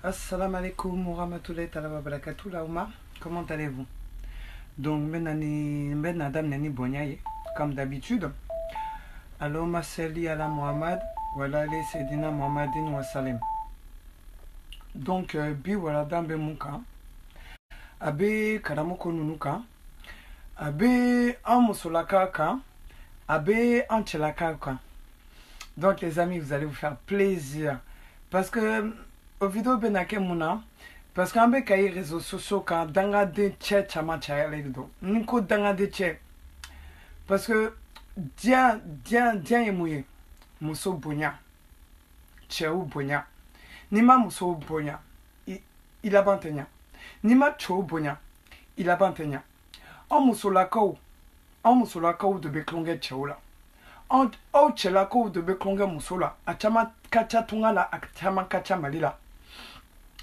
Assalamu alaikum wa rahmatullahi wa barakatuh Laouma. Comment allez-vous? Donc, ben Adam Nani Bonyaye, comme d'habitude. Alors, ma sali ala Muhammad, voilà les Sedina Muhammadin wa salim. Donc, bi voilà dambe muka, abe karamoko nunuka, abe amusolaka ka, abe anchelaka ka. Donc, les amis, vous allez vous faire plaisir. Parce que, au vidéo benake muna, parce qu'en bec les réseaux sociaux quand danga de tche chama chaya ledo niko danga de tche parce que dia emouye muso bonya cheu bonya nima muso bonya il a bantenya nima chou bonya il a bantenya en muso la kau de beklonge cheula en chela kau de beklonge musola achama kacha tungala achama kacha malila.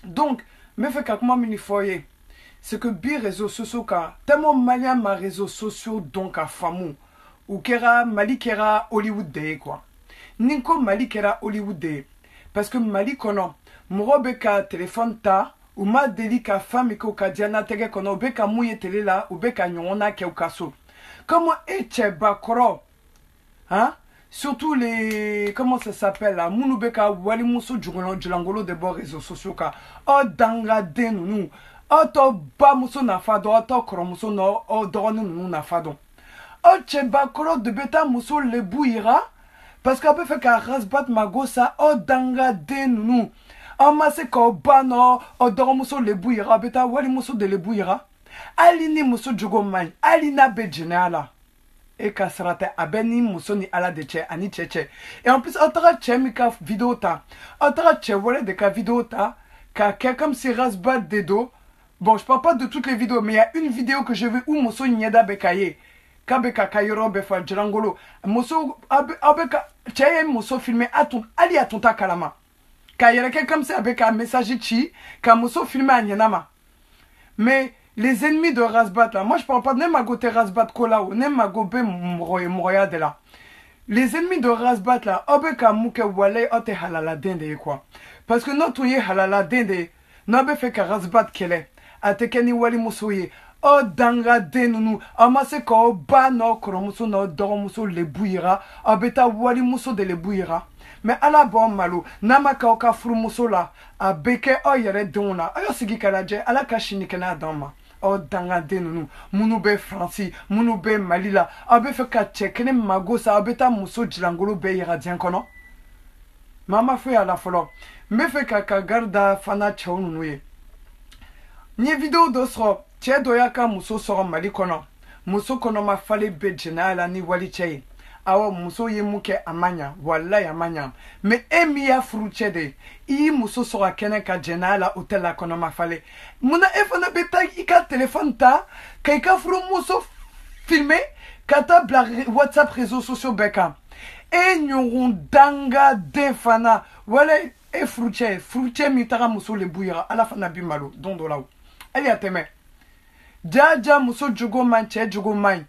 Donc, me fait comment mini foyer, c'est que bi réseaux sociaux ka tellement malien ma réseaux sociaux donc à famou ou kera Mali kera Hollywood de quoi. Ninko Mali kera Hollywood de parce que Mali kono morobe ka téléphone ta ou ma deli ka femme ko ka diana tege kono be ka mouye télé là ou be ka nyona ke ukaso. Comment eche bakoro hein? Surtout les comment ça s'appelle là Mounubeka wali muso djulangolo de bons réseaux sociaux ka o danga denunu o to ba muso na fado o to kro muso no o doronu nu na fado o cheba kro de beta muso le bouira parce qu'a peut fait ka rasbat magosa o danga denunu o mase ko ba no o doronu muso le bouira beta wali muso de le bouira alini muso djugomai alina bejinala et kasrate abeni musoni ala de che ani cheche et en plus otara chemika vidéo ta otara che voilà de ka vidéo ta ka comme si rasbat de dos. Bon, je parle pas de toutes les vidéos mais il y a une vidéo que je veux où muso nyeda bekaye kabeka kayoro befa djangolo muso abeka che muso filmé atun ali atunta kalama kayere comme si abeka message chi ka muso filmé anyenama mais les ennemis de Rasbat là, moi je parle pas de Nemagote Rasbat Kolao, Nemagobe Moroya de là. Les ennemis de Rasbat là, Obeka Mouke Wale Ote Halala Dende quoi. Parce que notre ouye Halala Dende, n'abe fait que Rasbat Kele, Atekeni Wali Moussoye, O Danga Denunu, Amase Ko Ba no Koromuso no Doromuso le Bouira, Abeta Wali Mousso de le Bouira. Mais à la bonne malo, Namaka Oka Furumuso là, Abeke Oyere Dona, Oyosigi Kaladje, à la Kashinikena Dama. O danga denunu munube Franci munube Malila abe fe ka chekene magosa abeta muso jilangolo be iradien kono mama fe ala folo me fe ka garda fana chonu ye ni video dosro che doyaka muso soro Mali kono muso kono ma fale be jenala ni wali chei awa muso ye muke amanya wallahi amanya me emiya fruche de i muso sora kene ka jenala hotel la kono ma fale muna efana beta ika téléphone ta kaika fru muso filmé kata bla WhatsApp réseaux sociaux beka e nyorun danga defana wala e fruche mi tara muso le bouira ala fana bimalo dondo lawo ali ateme jaja muso jugo manche jugo man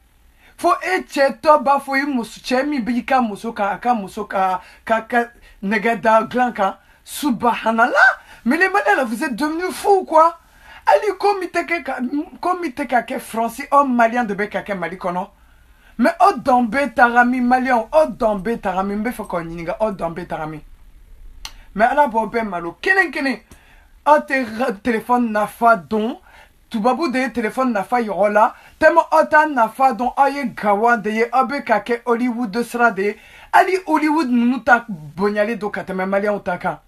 fo eche to ba fo yi muso chemi bika muso ka negada glanka subhanallah mais les malades vous êtes devenus fous quoi ali comité ka français homme malien de beka ke Mali kono mais o dombe tarami malien o dombe tarami mbe fo ko nyinga o dombe tarami mais ala bobe malo kenen o téléphone na fa don tout babou de téléphone na fa yorola tellement autant na fa don aye gawa de ye abe kake Hollywood de sra de ali Hollywood nuta bonyale do kateme malien utaka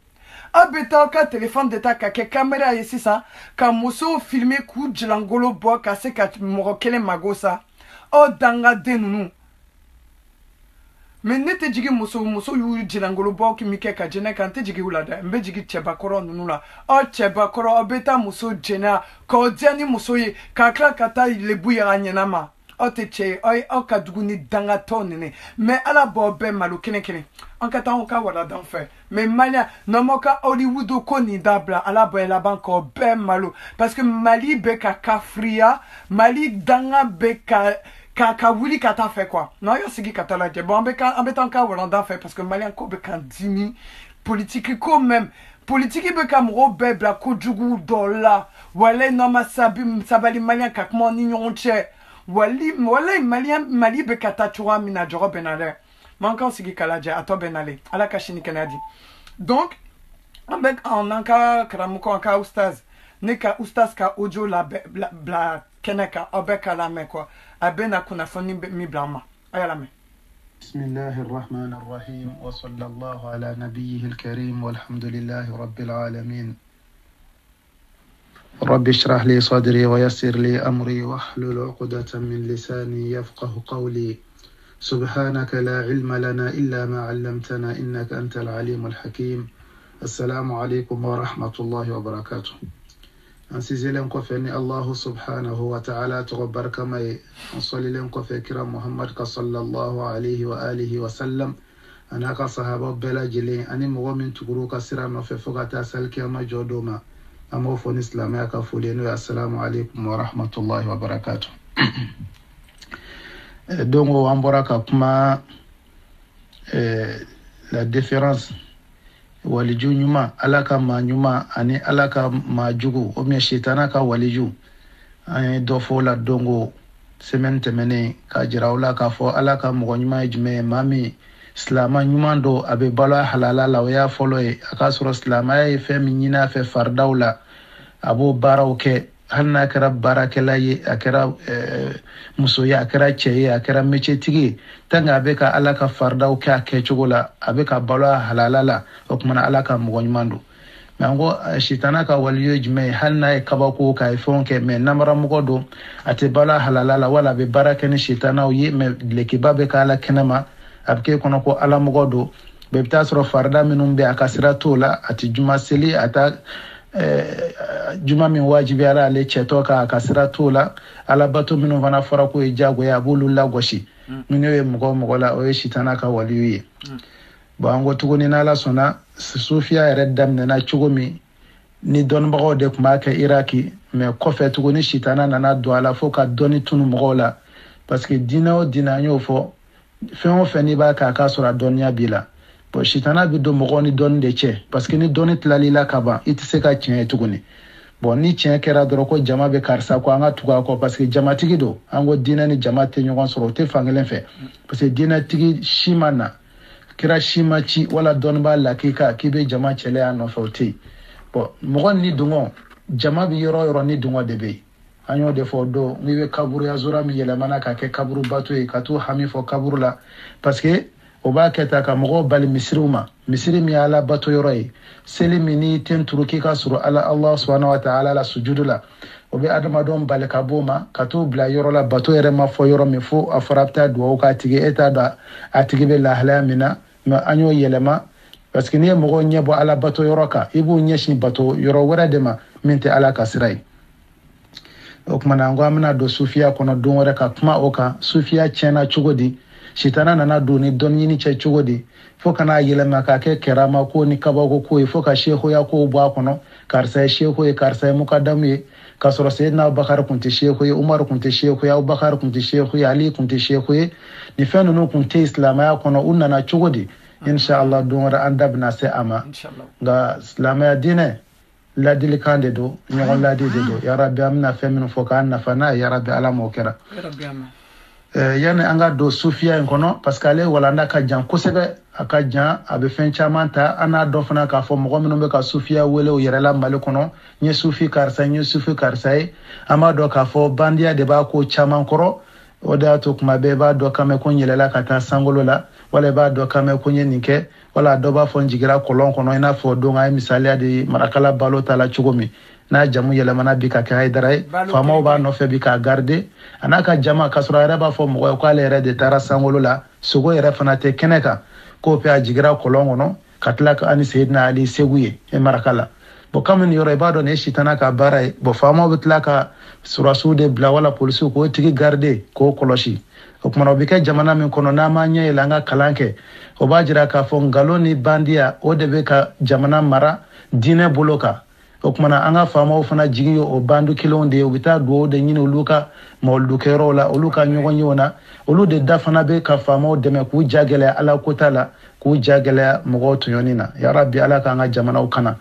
abe ta ka téléphone de ta kake caméra ici ça ka muso filmer ku jilangolo bo ka se ka morokele magosa o danga denunu mais nete jigi muso yu jilangolo bo ki mike ka jene kan te jigi ulada mbe jigi chebakoro nunula o chebakoro obeta muso jena ko diani muso ye ka kla kata le buyara nyenama o te che o ka duguni danga tonene mais ala bo be malu kene en kata on ka wala dan fait mais mania no moka Hollywood ko ni dabla ala bo la banko be malu parce que Mali be ka kafria Mali danga be ka wuli kata fait quoi non yo sigi kata la je bon ambeta ka wala dan fait parce que Mali ko be kan dimi politique ko même politique be ka mɔgɔw bɛɛ bila kojugu dɔ la walayi n'an ma sabali maliyɛn ka kuma ni ɲɔgɔn cɛ walayi mali bɛ ka taa cogoya min na jɔgɔ bɛ na dɛ man kan sigi k'a lajɛ a tɔ bɛ nalen ala ka sini kɛnɛya di donc an bɛ n'an ka karamɔgɔ an ka ustaz ne ka ustaz ka audio la bila kɛnɛ kan aw bɛɛ ka lamɛn quoi a bɛ na kunnafoni min bila an ma a y'a lamɛn. بسم الله الرحمن الرحيم وصلى الله على نبيه الكريم والحمد لله رب العالمين رب اشرح لي صدري ويسر لي أمري واحلل عقدة من لساني يفقه قولي سبحانك لا علم لنا إلا ما علمتنا إنك أنت العليم الحكيم السلام عليكم ورحمة الله وبركاته أنسي لنكو فاني الله سبحانه وتعالى تغبر كما نصلي لنكو في كرام محمد صلى الله عليه وآله وسلم أنا كصحابة بلا جلي أني مغمين تقروك سيرا في فقط أسألك ما جودوما أمو فون إسلامي كفولين السلام عليكم ورحمة الله وبركاته donc an bɔra ka kuma la différence waliju ɲuman ala ka maa ɲuman ani ala ka maa jugu o bien sitana ka waliju an ye dɔ fɔ la dongo semaine tɛmɛnen ka jira o la k'a fɔ ala ka mɔgɔ ɲuman ye jumɛn ye maa min silama ɲuman don a bɛ balo halala la o y'a fɔlɔ ye a k'a sɔrɔ silamaya ye fɛn min ɲini a fɛ faridaw la a b'o baaraw kɛ hali n'a kɛra baarakɛla ye a kɛra muso ye a kɛra cɛ ye a kɛra métier tigi ye tant que a bɛ ka ala ka faridaw kɛ a kɛcogo la a bɛ ka balo a halala la o kumana ala ka mɔgɔ ɲuman don mais an ko sitana ka waliyo ye jumɛn ye hali n'a ye kabako k'a ye fɛnw kɛ mais namaramɔgɔ don a tɛ balo a halala la wala a bɛ baara kɛ ni sitanaw ye mais lekiba bɛ kɛ ala kɛnɛma a bɛ kɛ kɔnɔ ko ala mɔgɔ don bɛɛ bɛ taa sɔrɔ farida minnu bɛ a ka sira t'o la a tɛ juma seli a ta juma min wajibiyara ale cɛtɔ ka a ka sira t'o la ala bato minnu fana fɔra ko ye jagoya a b'olu lagosi minnu ye mɔgɔ mɔgɔ la o ye sitana ka waliyu ye bon an ko tuguni n'ala sɔnna sufiya yɛrɛ daminɛna cogo min ni dɔnnibagaw de tun b'a kɛ iraki mais kɔfɛ tuguni sitana nana don a la fo ka dɔnni tunu mɔgɔw la parce que diinɛ o diinɛ an y'o fɔ fɛn o fɛn n'i b'a kɛ a k'a sɔrɔ a dɔnniya b'i la bon sitana bi don mɔgɔ ni dɔnni de cɛ parce que ni dɔnni tilali la ka ban i tɛ se ka tiɲɛ ye tuguni bon ni tiɲɛ kɛra dɔrɔn ko jama bɛ karisa kɔ an ka tugu a kɔ parce que jamatigi don an ko diinɛ ni jama tɛ ɲɔgɔn sɔrɔ o tɛ fankelen fɛ parce que diinɛtigi si ma na kira si ma ci wala dɔnnibaa lakika k'i bɛ jama cɛlɛ a nɔfɛ o tɛ yen bon mɔgɔ ni dungɔ jama bɛ yɔrɔ yɔrɔ ni dungɔ de bɛ yen an y'o de fɔ o don n'i bɛ kaburuya zora min yɛlɛmana ka kɛ kaburu bato ye ka t'o hami fɔ kaburu la parce que o b'a kɛ ta ka mɔgɔw bali misiriw ma misiri min ye ala bato yɔrɔ ye seli min n'i tɛ turu k'i ka sɔrɔ ala subhanahu wa ta'ala la sujudu la o bɛ adamadenw bali ka bɔ o ma ka t'o bila yɔrɔ la bato yɛrɛ ma fɔ yɔrɔ min fo a fɔra a bɛ taa dugawu k'a tigi e t'a dɔn a tigi bɛ lahalaya min na mais an y'o yɛlɛma parce que n'i ye mɔgɔw ɲɛ bɔ ala bato yɔrɔ kan i b'u ɲɛsin bato yɔrɔ wɛrɛ de ma min tɛ ala ka sira ye o kumana an ko an bɛna don sufiya kɔnɔ don wɛrɛ ka kuma o kan sufiya tiɲɛna cogo di sitana nana don ni dɔnni ɲini cɛ cogo di fo kana yɛlɛma k'a kɛ kɛrama ko ni kabako ko ye fo ka shehoya kow bɔ a kɔnɔ karisa ye sheho ye karisa ye mukadamu ye k'a sɔrɔ seyidina abubakar kun tɛ sheho ye umar kun tɛ sheho ye abubakar kun tɛ sheho ye ali kun tɛ sheho ye ni fɛn ninnu kun tɛ silamaya kɔnɔ u nana cogo di inshallah don wɛrɛ an da bɛna se a ma nka silamaya diinɛ ladilikan de don ɲɔgɔn ladi de don yarabi an bɛna fɛn minnu fɔ k'an nafa n'a ye yarabi ala m'o kɛra yani an ka don sufiya in kɔnɔ parce que ale walanda ka jan kosɛbɛ a ka jan a bɛ fɛn caman ta an n'a dɔn fana k'a fɔ mɔgɔ minnu bɛ ka sufiya wele u yɛrɛ la mali kɔnɔ n ye sufi karisa n ye sufi karisa ye an b'a dɔn k'a fɔ bandiya de b'a ko caman kɔrɔ o de y'a to kuma bɛɛ i b'a dɔn k'an bɛ ko n yɛlɛla ka taa sankolo la wala i b'a dɔn k'an bɛ ko n ye nin kɛ wala dɔ b'a fɔ n jigira kɔlɔn kɔnɔ i n'a fɔ don a ye misaliya de marakala balo ta la cogo min n'a jamu yɛlɛmana bi ka kɛ hayidara ye faamaw b'a nɔfɛ bi k'a garde a n'a ka jama k'a sɔrɔ a yɛrɛ b'a fɔ mɔgɔ ye k'ale yɛrɛ de taara sankolo la sogo yɛrɛ fana tɛ kɛnɛ kan k'o pe a jigira kɔlɔn kɔnɔ ka tila ka ani seyidina ali segu ye maraka la bon comme nin yɔrɔ i b'a dɔn nin ye sitana ka baara ye bon faamaw bɛ tila ka surasiw de bila wala polisiw k'o tigi garde k'o kɔlɔsi o kumana o bɛ kɛ jamana min kɔnɔ n'an m'an ɲɛ yɛlɛ an ka kalan kɛ o b'a jira k'a fɔ nkalon ni bandiya o de bɛ ka jamana mara diinɛ bolo kan o kumana an ka faamaw fana jigi ye o bandu kelenw de ye u bɛ taa dugawu de ɲini olu ka mawuludukɛyɔrɔw la olu ka ɲɔgɔn yew na olu de da fana bɛ ka faamaw dɛmɛ k'u jagɛlɛya ala kota la k'u jagɛlɛya mɔgɔw tɔɲɔni na ya rabbi ala k'an ka jamanaw kana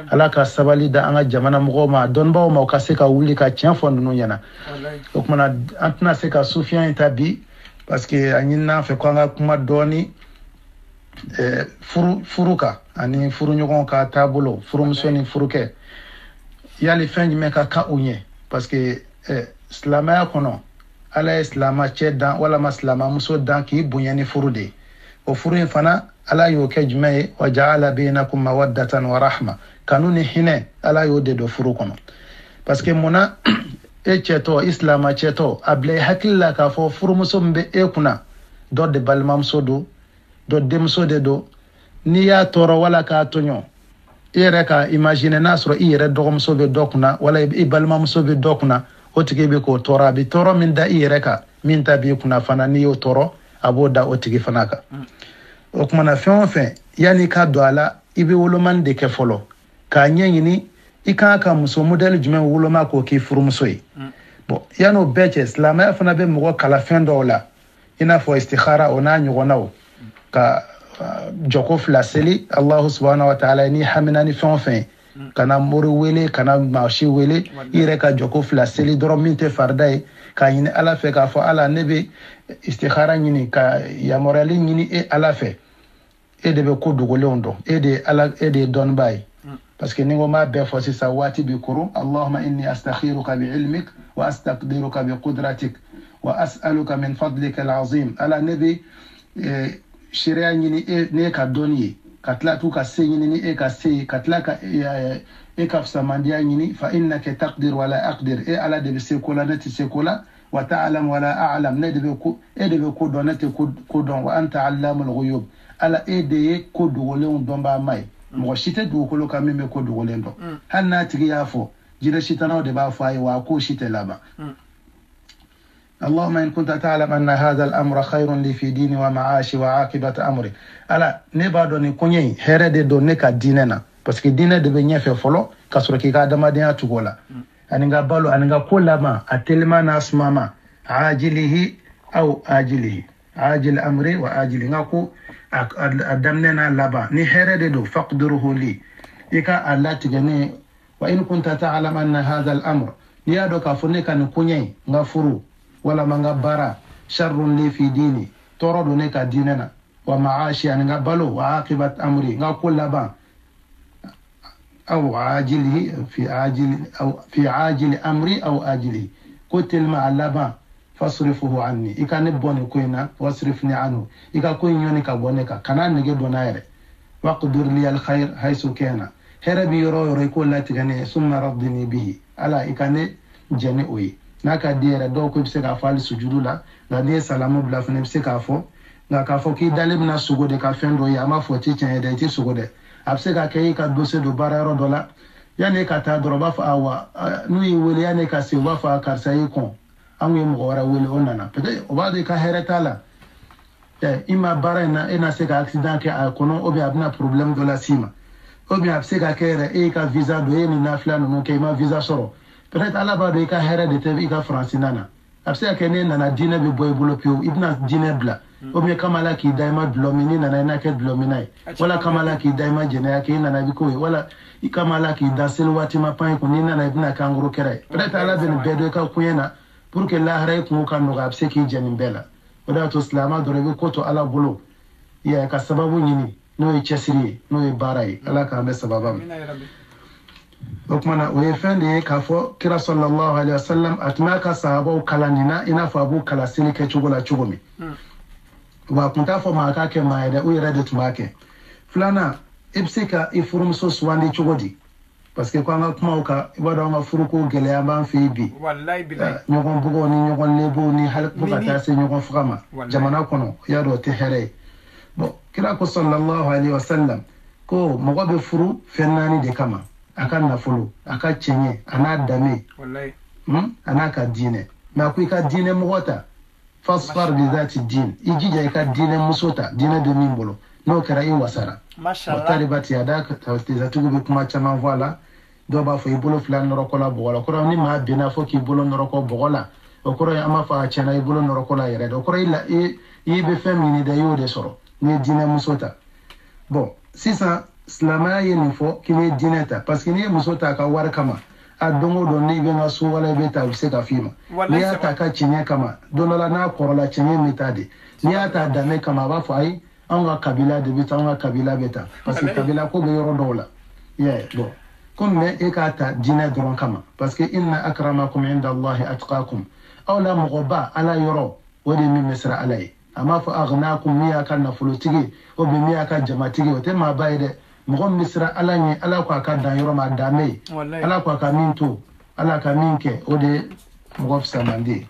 ala ka sabali da an ka jamana mɔgɔw ma dɔnnibaw ma u ka se ka wuli ka tiɲɛ fɔ ninnu ɲɛna o kumana an tɛna se ka sufiya in ta bi parce que a ɲinina an fɛ ko an ka kuma dɔɔni furu kan ani furuɲɔgɔn ka taabolo furumuso ni furukɛ yali fɛn jumɛn ka kan u ɲɛ parce que silamɛya kɔnɔ ala ye silama cɛ dan walama silama muso dan k'i bonya ni furu de o furu in fana ala y'o kɛ jumɛn ye wa ja'ala bainakum mawaddatan wa rahma kanu ni hinɛ ala y'o de don furu kɔnɔ parce que munna e cɛtɔ islama cɛtɔ a bila hakili la k'a fɔ furumuso min bɛ e kunna dɔ de balimamuso don dɔ denmuso de don n'i y'a tɔɔrɔ wala k'a tɔɲɔ i yɛrɛ ka imagine n'a sɔrɔ i yɛrɛ dɔgɔmuso bɛ dɔ kunna wala i balimamuso bɛ dɔ kunna o tigi bɛ k'o tɔɔrɔ a bɛ tɔɔrɔ min da i yɛrɛ kan min ta b'i kunna fana n'i y'o tɔɔrɔ a b'o da o tigi fana kan o kumana fɛn o fɛn yanni ka don a la i bɛ wolomani de kɛ fɔlɔ k'a ɲɛɲini i kan ka muso modèle jumɛn woloma k'o k'i furumuso ye bon yanni o bɛɛ cɛ silamɛya fana bɛ mɔgɔ kala fɛn dɔw la i n'a fɔ istikhara o n'a ɲɔgɔnnaw ka jɔko fila seli Allahu subhanahu wa ta'ala ni hamina ni fɛn o fɛn kana mori wele kana maashi wele i yɛrɛ ka jɔko fila seli dɔrɔn min tɛ farida ye k'a ɲini ala fɛ k'a fɔ ala ne bɛ istikhara ɲini ka yamaruyali ɲini e ala fɛ e de bɛ ko dogolenw dɔn e de ye dɔnnibaa ye parce que ni ko m'a bɛɛ fɔ sisan waati bi koron Allahumma inni astakhiruka bi ilmik wa astaqdiruka bi qudratik wa as'aluka min fadlika al-azim ala ne bɛ sharia ɲini e ne ka dɔnni ye ka tila t'u ka se ɲini ni e ka se ye ka tila ka e ka fisamandiya ɲini fa innaka taqdir wala aqdir e ala de bɛ se ko la ne tɛ se ko la wa ta'lam wala a'lam ne de bɛ ko e de bɛ ko dɔn ne tɛ ko dɔn wa anta allamul ghuyub ala e de ye ko dogolenw dɔnbaa ma ye mɔgɔ si tɛ dugukolo kan min bɛ ko dogolen dɔn hali n'a tigi y'a fɔ jinɛ sitanaw de b'a fɔ a ye wa a k'o si tɛ laban اللهم إن كنت تعلم أن هذا الأمر خير لي في ديني ومعاشي وعاقبة أمري ألا نبادوني كوني هرد دونك ديننا بس كديننا دبني في فلو كسرك كذا ما دينا تقولا أنيغا بالو أنيغا كل ما أتلما ناس ماما عاجله أو آجله عاجل أمري وآجله ناكو أدمنا لبا نهرد دو فقدره لي إكا الله تجني وإن كنت تعلم أن هذا الأمر نيادو كفنك نكوني غفرو wala manga bara sharrun li fi dini toro do ne ka dinena wa ma'ashi an nga balo wa aqibat amri nga kullaba aw ajili fi ajili amri aw ajili qutil ma alaba fasrifuhu anni ikane boni koina wasrifni anhu ika ko nyoni ka bone ka kana nige donaire waqdur li al khair haythu kana herabi yoro ko lati gane summa raddini bihi ala ikane jeni oyi naka diere do ko bise ka fali sujudu la na ne salamu bla fene bise ka fo na ka fo ki dalim na sugode ka fendo ya ma fo ti chen de ti sugode abse ka kay ka dose do bararo dola yani ka ta doroba fa awa nu yi wele yani ka se wa fa ka sai kon an yi mu wara wele onana pede o ba de ka heretala ima bara na se ka accident ke a kono obi abna problème de la sima obi abse ka kere e ka visa do ni na flano no ke ma visa soro peut-être ala ba do ka hera de tevi ka francinana abse ka ne na dina be boy bulo pio ibna dina bla o me kamala ki daima blomini na na ke blominai wala kamala ki daima jena ya ke na bi ko wala ikamala ki dasel wati ma pan ko ni na ibna kanguru kere peut-être ala be be do ka kuyena pour que la hera ko kan no abse ki jenin bela wada to islama do rebe ko to ala bulo ya ka sababu nyini no e chesiri no e barai ala ka be sababam okmana o yefende ka fo kira sallallahu alaihi wasallam atmaka sahabo kalanina ina fa abu kalasini ke chugola chugomi wa kunta fo ma ka ke maida o yere de tumake flana ibsika ifurum so swandi chugodi parce que kwa ngakuma ka ibada nga furuko gele amba fi bi wallahi billahi nyogon bugo ni nyogon lebo ni hal buka ta se nyogon fukama jamana kono ya do te here bo kira ko sallallahu alaihi wasallam ko mogo be furu fennani de kama aka nafolo aka chenye ana dame wallahi ana ka dine ma ku ka dine mugota fasfar bi zati din ijija ka dine musota dine de mimbolo no kara in wasara mashallah talibati adaka tawtiza tugu kuma chama voilà do ba fo ibolo flan norokola bogola ko ni ma bina fo ki ibolo noroko bogola o ko ya ma fa chana ibolo norokola yere do ko ila e be femini da yode soro ni dine musota bon sisan silamɛya ye nin fɔ k'i ye diinɛ ta parce que n'i ye muso ta ka wari kama a don o don n'i bɛ n ka so wala i bɛ ta u bɛ se ka f'i ma n'i y'a ta ka tiɲɛ kama don dɔ la n'a kɔrɔla tiɲɛ bɛ taa de n'i y'a ta danbe kama a b'a fɔ ayi anw ka kabila de bɛ taa anw ka kabila bɛ taa parce que kabila ko bɛ yɔrɔ dɔw la i y'a ye bon komi mɛ e k'a ta diinɛ dɔrɔn kama parce que inna akramakum inda allahi atqakum aw la mɔgɔba ala yɔrɔ o de ye min bɛ siran ala ye a m'a fɔ aghnakum min y'a ka nafolotigi o bɛ min y'a ka jamatigi o tɛ maaba ye dɛ mɔgɔ min bɛ siran ala ɲɛ ala ko a ka dan yɔrɔ ma a dan bɛ yen ala ko a ka min to ala ka min kɛ o de ye mɔgɔ fisamandi ye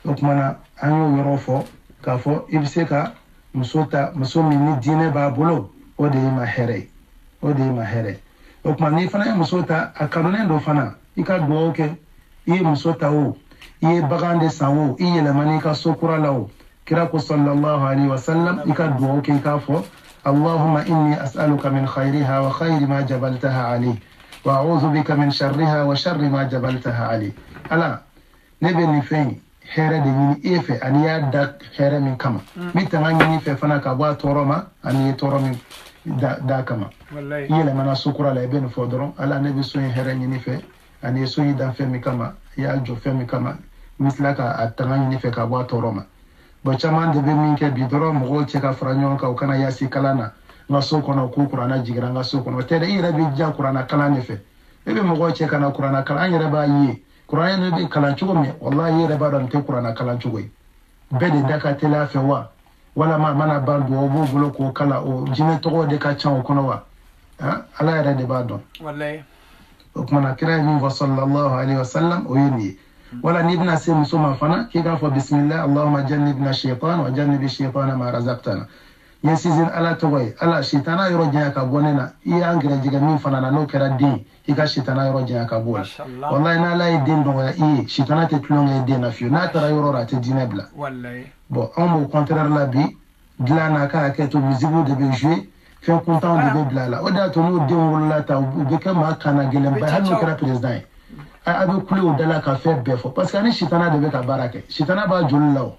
o tuma na an y'o yɔrɔ fɔ k'a fɔ i bɛ se ka muso ta muso min ni diinɛ b'a bolo o de ye ma hɛrɛ ye o de ye ma hɛrɛ ye o tuma n'i fana ye muso ta a kanunen don fana i ka dugawu kɛ i ye muso ta o i ye bagan de san o i yɛlɛmani i ka so kura la o kira ko sallallahu alaihi wasallam i ka dugawu kɛ i k'a fɔ اللهم إني أسألك من خيرها وخير ما جبلتها عليه وأعوذ بك من شرها وشر ما جبلتها عليه ألا نبي نفين هيرة دي إيفة أن يدك هيرة من كما متى نفين فنا كبوا تورما أن يتورم دا كما يلا منا سكرا لابن فودرون ألا نبي سوين هيرة نفين أن يسوين دا فين كما يالجو فين كما مثلك أتغاني نفين كبوا تورما bo caman de be min kɛ bi dɔrɔn mɔgɔw cɛ ka fara ɲɔgɔn kan u kana yasi kalan na n ka so kɔnɔ k'u kuranna jigira n ka so kɔnɔ o tɛ dɛ i yɛrɛ bɛ diya kuranna kalan de fɛ e bɛ mɔgɔw cɛ ka na kuranna kalan an yɛrɛ b'a ye kuranna bɛ kalan cogo min walahi i yɛrɛ b'a dɔn nin tɛ kuranna kalan cogo ye bɛɛ de da ka teli a fɛ wa walama a mana ban dugawu b'u bolo k'o kala o jinɛ tɔgɔ de ka ca o kɔnɔ wa ala yɛrɛ de b'a dɔn o kumana kira ye min fɔ sallallahu alaihi wasallam o ye nin ye wala ni bɛna se muso ma fana k'i k'a fɔ bisimila allahumma jannibna shaytan wa jannibi shaytana ma razaqtana n ye sinsin ala tɔgɔ ye ala shaytana yɔrɔ janya ka bɔ ne na i y'an gɛrɛjɛgɛ min fana na n'o kɛra den i ka shaytana yɔrɔ janya ka bɔ la wallahi n'ala ye den dɔgɔya i ye shaytana tɛ tulonkɛ ye den na fiyewu n'a taara yɔrɔ la a tɛ diinɛ bila bon anw b'o contraire la bi dilan n'a ka hakɛ to musique de bɛ jouer fɛn kuntanw de bɛ bila a la o de y'a to n'o den wolola ta u bɛ kɛ maa kana gɛlɛnba hali n'o kɛra président ye a bɛ kule o da la ka fɛn bɛɛ fɔ parce que ani shitana de bɛ ka baara kɛ shitana b'a joli la o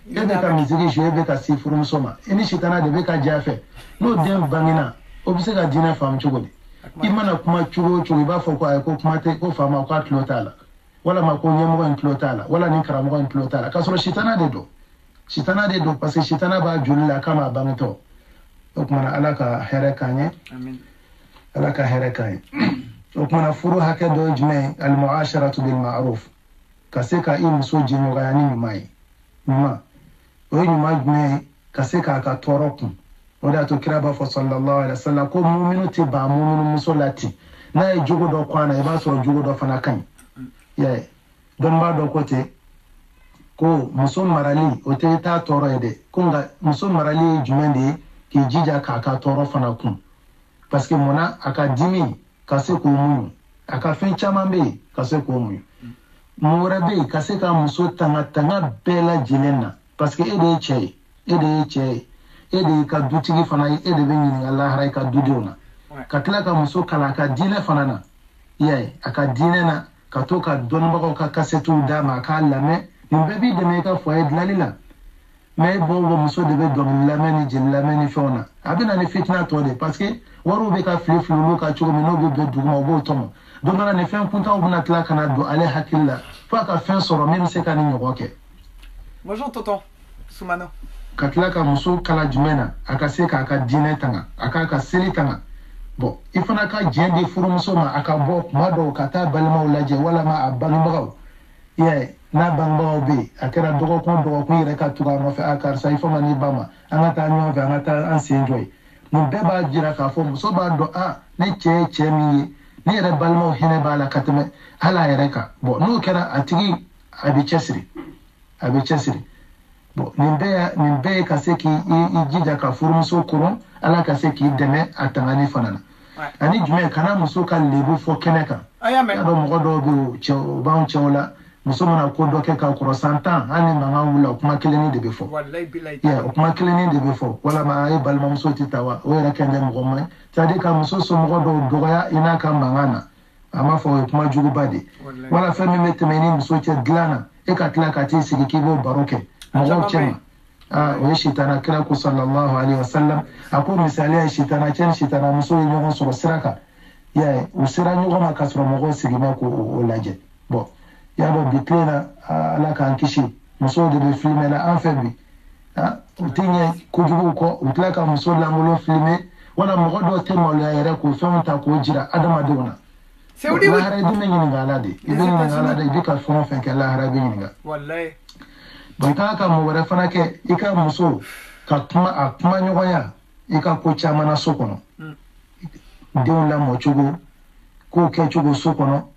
e bɛ ka misiri jouer e bɛ ka se furumuso ma e ni shitana de bɛ ka jɛ a fɛ n'o den bangena o bɛ se ka diinɛ faamu cogo di i mana kuma cogo o cogo i b'a fɔ ko ayi ko kuma tɛ ko faama ko a tulo t'a la walama ko ɲɛmɔgɔ in tulo t'a la wala ni karamɔgɔ in tulo t'a la k'a sɔrɔ shitana de don parce que shitana b'a joli la k'a m'a bangetɔ o kumana ala ka hɛrɛ k'an ye ala ka hɛrɛ k'an ye o kumana furu hakɛ dɔ ye jumɛn ye al-mu'asharatu bil ma'ruf ka se ka i muso jɛɲɔgɔnya ni ɲuman ye ɲuman o ye ɲuman jumɛn ye ka se k'a ka tɔɔrɔ kun o de y'a to kira b'a fɔ sallallahu alaihi wasallam ko muminu tɛ ban muminu muso la ten n'a ye jogo dɔ kɔ a na i b'a sɔrɔ jogo dɔ fana ka ɲi i y'a ye dɔnnibaa dɔ ko ten ko muso marali o tɛ taa tɔɔrɔ ye dɛ ko nka muso marali ye jumɛn de ye k'i jija k'a ka tɔɔrɔ fana kun parce que munna a ka dimi ka se k'o muɲu a ka fɛn caman bɛ yen ka se k'o muɲu mun wɛrɛ bɛ yen ka se ka muso tanga bɛɛ lajɛlen na parce que e de ye cɛ ye e de y'i ka dutigi fana ye e de bɛ ɲininka lahara i ka dudenw na ka tila ka muso kalan a ka diinɛ fana na i y'a ye a ka diinɛ na ka to ka dɔnnibagaw ka kasɛtiw d'a ma a k'a lamɛn nin bɛɛ b'i dɛmɛ i ka foyer dilanli la mais bon muso de bɛ dɔnkili lamɛn ni jeli lamɛn ni fɛnw na a bɛ na ni fitina tɔ de parce que wariw bɛ ka fili olu ka cogo min n'o bɛ bɛn duguma o b'o tɔmɔ don dɔ la nin fɛn kuntanw bɛna tila ka na don ale hakili la fo a ka fɛn sɔrɔ min bɛ se ka nin ɲɔgɔn kɛ. Bonjour tonton Soumana. Ka tila ka muso kala jumɛn na a ka se k'a ka diinɛ tanga a k'a ka seli tanga bon i fana ka diɲɛ di furumuso ma a ka bɔ kuma dɔw ka taa balimaw lajɛ walama a bangebagaw i y'a ye n'a bangebagaw bɛ yen a kɛra dɔgɔkun yɛrɛ ka tugu a nɔfɛ a karisa i fɔ ma n'i ba ma an ka taa ɲɔgɔn fɛ an ka taa an sen jɔ ye nin bɛɛ b'a jira k'a fɔ muso b'a dɔn ne cɛ ye cɛ min ye ne yɛrɛ balimaw hinɛ b'a la ka tɛmɛ hali a yɛrɛ kan bon n'o kɛra a tigi a bɛ cɛsiri bon nin bɛɛ ye ka se k'i jija ka furumuso koron ala ka se k'i dɛmɛ a tangani fana na ani jumɛn kana muso ka lebu fɔ kɛnɛ kan y'a dɔn mɔgɔ dɔw bɛ yen o b'anw cɛw la muso mana ko dɔ kɛ ka kɔrɔ san 10 hali ni mankan wulila o kuma kelennin de bɛ fɔ o kuma kelennin de bɛ fɔ walama a ye balimamuso tɛ ta wa o yɛrɛ kɛn tɛ mɔgɔ ma ye c'est à dire ka muso somɔgɔ dɔw dɔgɔya i n'a ka mankan na a m'a fɔ o ye kuma juguba de wala fɛn min bɛ tɛmɛ i ni muso cɛ dilan na e ka tila ka t'i sigi k'i b'o baro kɛ mɔgɔw cɛ ma o shitana kira ko sallallahu alaihi wasallam ako misali shitana chen shitana muso nyogo soro siraka ya usira nyogo makasro mogo sigima ko olaje bon ya do bitlena ala kan kishi muso de be filmer la en fait utinya kujubu ko utlaka muso la ngolo filmer wala mogo do temo la yere ko fonta ko jira adama dona Saudi la harabi men ni galade ibn galade bika fon fen ke la harabi ni ga wallahi bon ka mo wara fana ke ika muso ka kuma nyogo ya ika ko chama na sokono don la mo chugo ko ke chugo sokono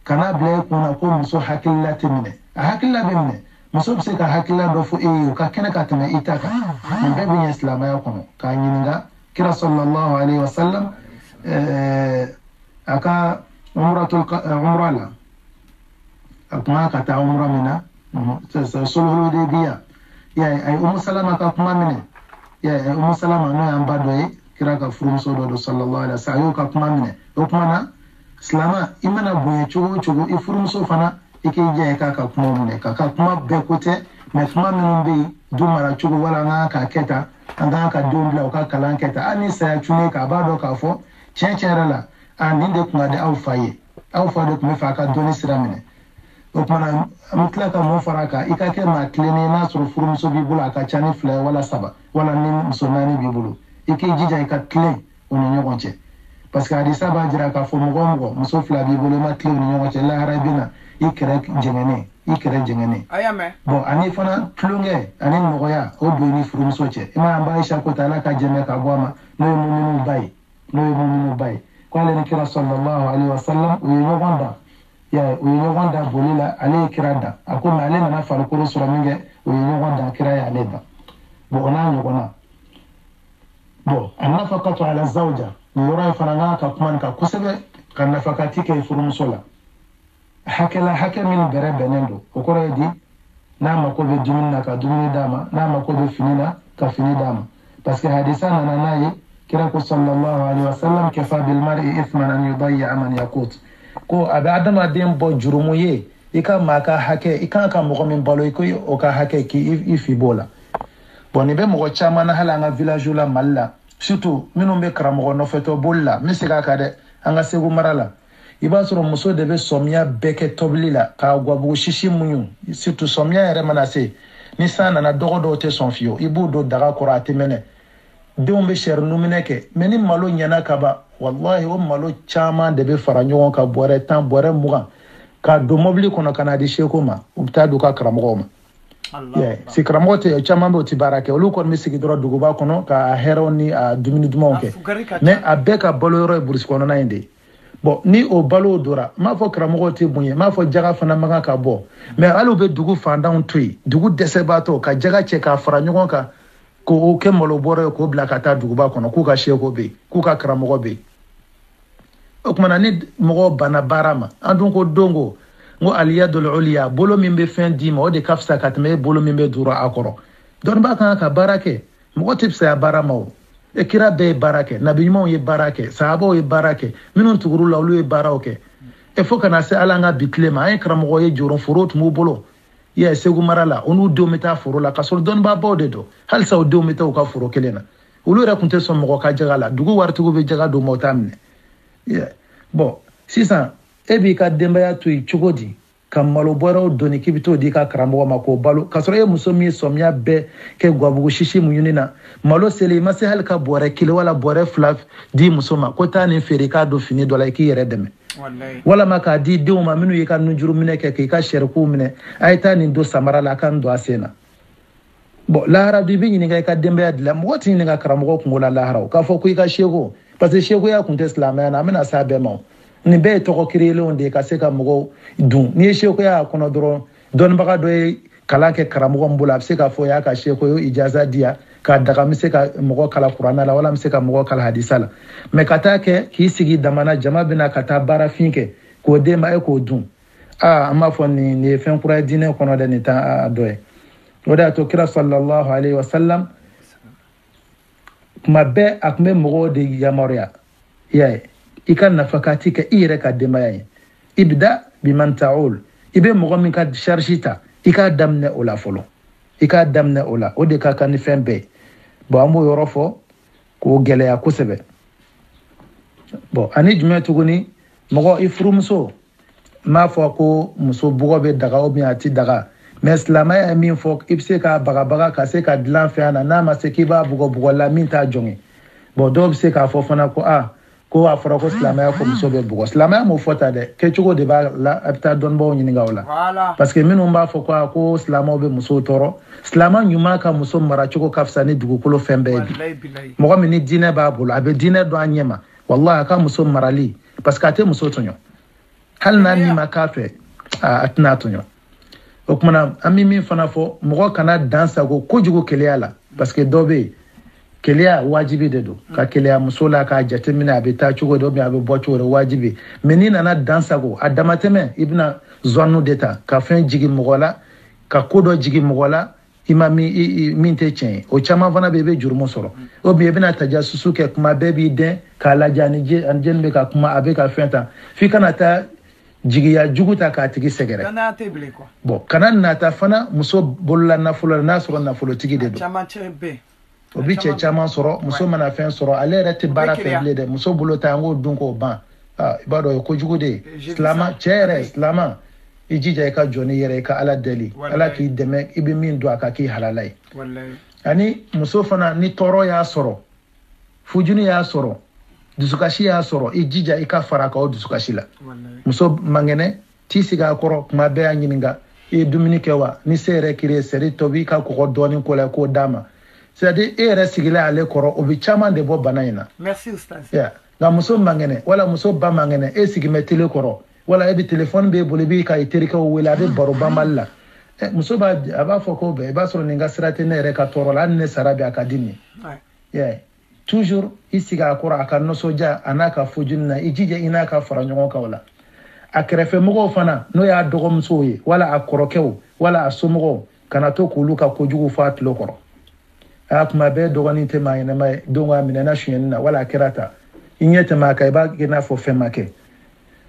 kana bla ko na ko muso hakilla temine hakilla bemne muso se ka hakilla do fu e ka kena ka tama itaka mun be bin islam ya kono ka nyinga kira sallallahu alaihi wasallam aka umrala akuma ka ta umra mina sulhul hudaybiya ya ay salama ka kuma mine ya salama no amba doye kira ka furu muso do sallallahu alaihi wasallam ka kuma mine o kuma na islama imana boye chugo ifuru muso fana ike je ka kuma mine ka kuma be kote me kuma min be dumara chugo wala nga ka keta anga ka dombla ka kalan keta ani sa chune ka ba do ka fo chencherala ani de kuma de awfa de kuma fa ka doni siramine o kuma mutla ka mo faraka ika ke ma klene na so furu muso bi bula ka chani fla wala saba wala ni muso nani bi bulu ike jija ika kle oni nyogonche parce que hadisa ba jira ka fo mugo muso fla bi bulu ma kle oni nyogonche la harabina ikere jengene ayame bon ani fana klunge ani mogoya o do ni furu muso che ima amba Aisha ko tala ka jeme ka bwama no muminu bay ko ale ni kira sallallahu alaihi wasallam uyo wanda bolila ale kirada akoma ale na farko sura minge uyo wanda kira ya leba bo ona nyogona bo anafaqatu ala zawja yura faranga ka kuma ka kusebe kan nafakati ke furu musola hake min bere benendo okoro di na makobe dumina ka dumini dama na makobe finina ka fini dama parce que hadisa na nayi kira ko sallallahu alaihi wasallam kafa bil mar'i ithman an yudayya man yaqut ko abi adama den bo jurumu ye ika maka hake ika ka mo min balo ko o ka hake ki ifi bola boni be mo chama na halanga village la malla surtout minum be kramo no feto bolla misika ka de anga segu marala iba soro muso de be somya beke toblila ka gwabu shishi munyu surtout somya ere manase ni sana na dogo te son fio ibu do daga korate mene deum be sher numine ke meni malo nyana kaba wallahi o malo chama de be fara nyon ka bore tan bore muga ka do mobli kono kana di sheko ma ubta du ka kramo ma Allah si kramo te chama be tibarake olu kon misiki dro dugu ba kono ka heroni a dumini dumonke mais abeka boloro e bursi kono na inde bon ni o balo dora ma fo kramo te bunye ma fo jaga fana maga ka bo mais alu be dugu fandan tui dugu desebato ka jaga che ka fara nyon ka ko o ke molo bore ko bla kata duguba kono ku ka sheko be ku ka kramo be o kuma ni mo bana barama andun ko dongo ngo aliyadul uliya bolo min be fen dima o de kafsa katme bolo min be dura akoro don ba kan ka barake mo tipsa barama o e kira be barake nabi mo ye barake sahabo ye barake minun tuguru lawlu ye barake e fo kana se alanga bitlema ay kramo ye joron furut mo bolo ya segu marala onu do meta foro la kasol don ba bode do hal sa do meta o ka foro kelena ulu ra kunte so mo ka jagala dugu wartu go be jaga do motamne ya bon sisa ebi ka demba ya tu chugodi kam malo boro do ni kibito di ka karambo ma ko balo kasoro e musomi somya be ke gwabugo shishi muyunina malo sele ma se hal ka bore kilo wala bore flaf di musoma ko tani feri ka do fini do la ki yere deme wala maka di dew ma minu yika nujuru mine ke ka sherku mine ayta ni do samara la kan do asena bo la arabi bi ni ga ka dembe ya dila mo tin ni ga karamo ko ngola la haraw ka fo ku ka shego parce que shego ya kunte islam ya na mina sabe mo ni be to ko kirele onde ka se ka mo dun ni shego ya kono doro don baga do kala ke karamo mbula se ka fo ya ka shego yo ijaza dia ka daga mise ka mo kala qur'ana la wala mise ka mo kala hadisa la me kata ke ki sigi damana jama bina kata bara finke ko de ma e ko dun amma fo ni fen kura dine kono de ni ta doye wada to kira sallallahu alaihi wasallam ma be akme mo de yamaria ya ikan nafakati ka ire ka de maye ibda biman ta'ul ibe mo min ka sharshita ika damne ola folo i k'a daminɛ o la o de ka kan ni fɛn bɛɛ bon an b'o yɔrɔ fɔ k'o gɛlɛya kosɛbɛ bon ani jumɛn tuguni mɔgɔ i furumuso m'a fɔ ko muso bugɔ bɛ daga ou bien a ti daga mais silamɛya ye min fɔ i bɛ se k'a bagabaga ka se ka dilan fɛn na n'a ma se k'i b'a bugɔ la min t'a jɔngɛ bon dɔw bɛ se k'a fɔ fana ko ko a fɔra ko silamɛya ko muso bɛ bugɔ silamɛya m'o fɔ ta dɛ kɛcogo de b'a la a bɛ taa dɔnnibaaw ɲininka o la parce que minnu b'a fɔ ko silamɛw bɛ musow tɔɔrɔ silamɛ ɲuman ka muso maracogo ka fisa ni dugukolo fɛn bɛɛ bi mɔgɔ min ni diinɛ b'a bolo a bɛ diinɛ dɔn a ɲɛ ma wallahi a ka muso marali parce que a tɛ muso tɔɲɔ hali n'a ni ma k'a fɛ a tɛna tɔɲɔ o kumana an bɛ min fana fɔ mɔgɔ kana dan sago kojugu keleya la parce que dɔ bɛ yen keleya wajibi de don ka keleya muso la k'a jateminɛ a bɛ taa cogo di ou bien a bɛ bɔ cogo di wajibi mais n'i nana dan sago a damatɛmɛ i bɛna zɔnu de ta ka fɛn jigin mɔgɔ la ka ko dɔ jigin mɔgɔ la i ma min tɛ tiɲɛ ye o caman fana bɛ i bɛ jurumu sɔrɔ ou bien i bɛna tajasusu kɛ kuma bɛɛ b'i dɛn k'a lajɛ ani jɛni bɛ ka kuma a bɛ ka fɛn ta f'i kana taa jigiya jugu ta k'a tigi sɛgɛrɛ bon kana nata fana muso bolola nafolo la n'a sɔrɔ nafolotigi de don o bi cɛ caman sɔrɔ muso mana fɛn sɔrɔ ale yɛrɛ tɛ baara fɛ bilen dɛ muso bolo ta an k'o dun k'o ban i b'a dɔn o ye kojugu de ye silama cɛ yɛrɛ silama i jija i ka jɔ ni yɛrɛ i ka ala deli ala k'i dɛmɛ i bɛ min don a ka k'i halala ye ani muso fana ni tɔɔrɔ y'a sɔrɔ fujuni y'a sɔrɔ dusukasi y'a sɔrɔ i jija i ka fara ka o dusukasi la muso mangɛnɛ t'i sigi a kɔrɔ kuma bɛɛ y'a ɲininka i ye dumuni kɛ wa ni se yɛrɛ kiri ye sɛri tobi i ka kɔgɔ dɔɔni ko la k'o d'a ma c'est-à-dire e yɛrɛ sigilen ale kɔrɔ o bɛ caman de bɔ bana in na nka muso mangɛnɛ wala muso ba mangɛnɛ e sigi bɛ tele kɔrɔ wala e bɛ telefɔni b'e bolo i b'i ka i terikɛw wele a bɛ baro banbali la muso a b'a fɔ ko bɛɛ i b'a sɔrɔ nin ka sira tɛ ne yɛrɛ ka tɔɔrɔ la hali ne sara bɛ a ka di nin toujours i sigi a kɔrɔ a ka nisɔndiya a n'a ka fojuni na i jija i n'a ka fara ɲɔgɔn kan o la a kɛrɛfɛmɔgɔw fana n'o y'a dɔgɔmusow ye wala a kɔrɔkɛw wala a somɔgɔw kana to k'olu ka kojugu fɔ a tulo kɔrɔ kuma bɛɛ dɔgɔnin tɛ maa ɲɛnama ye don a minɛna sonyɛni na wala a kɛra ta i ɲɛ tɛmɛ a kan i b'a kɛ i n'a fɔ fɛn ma kɛ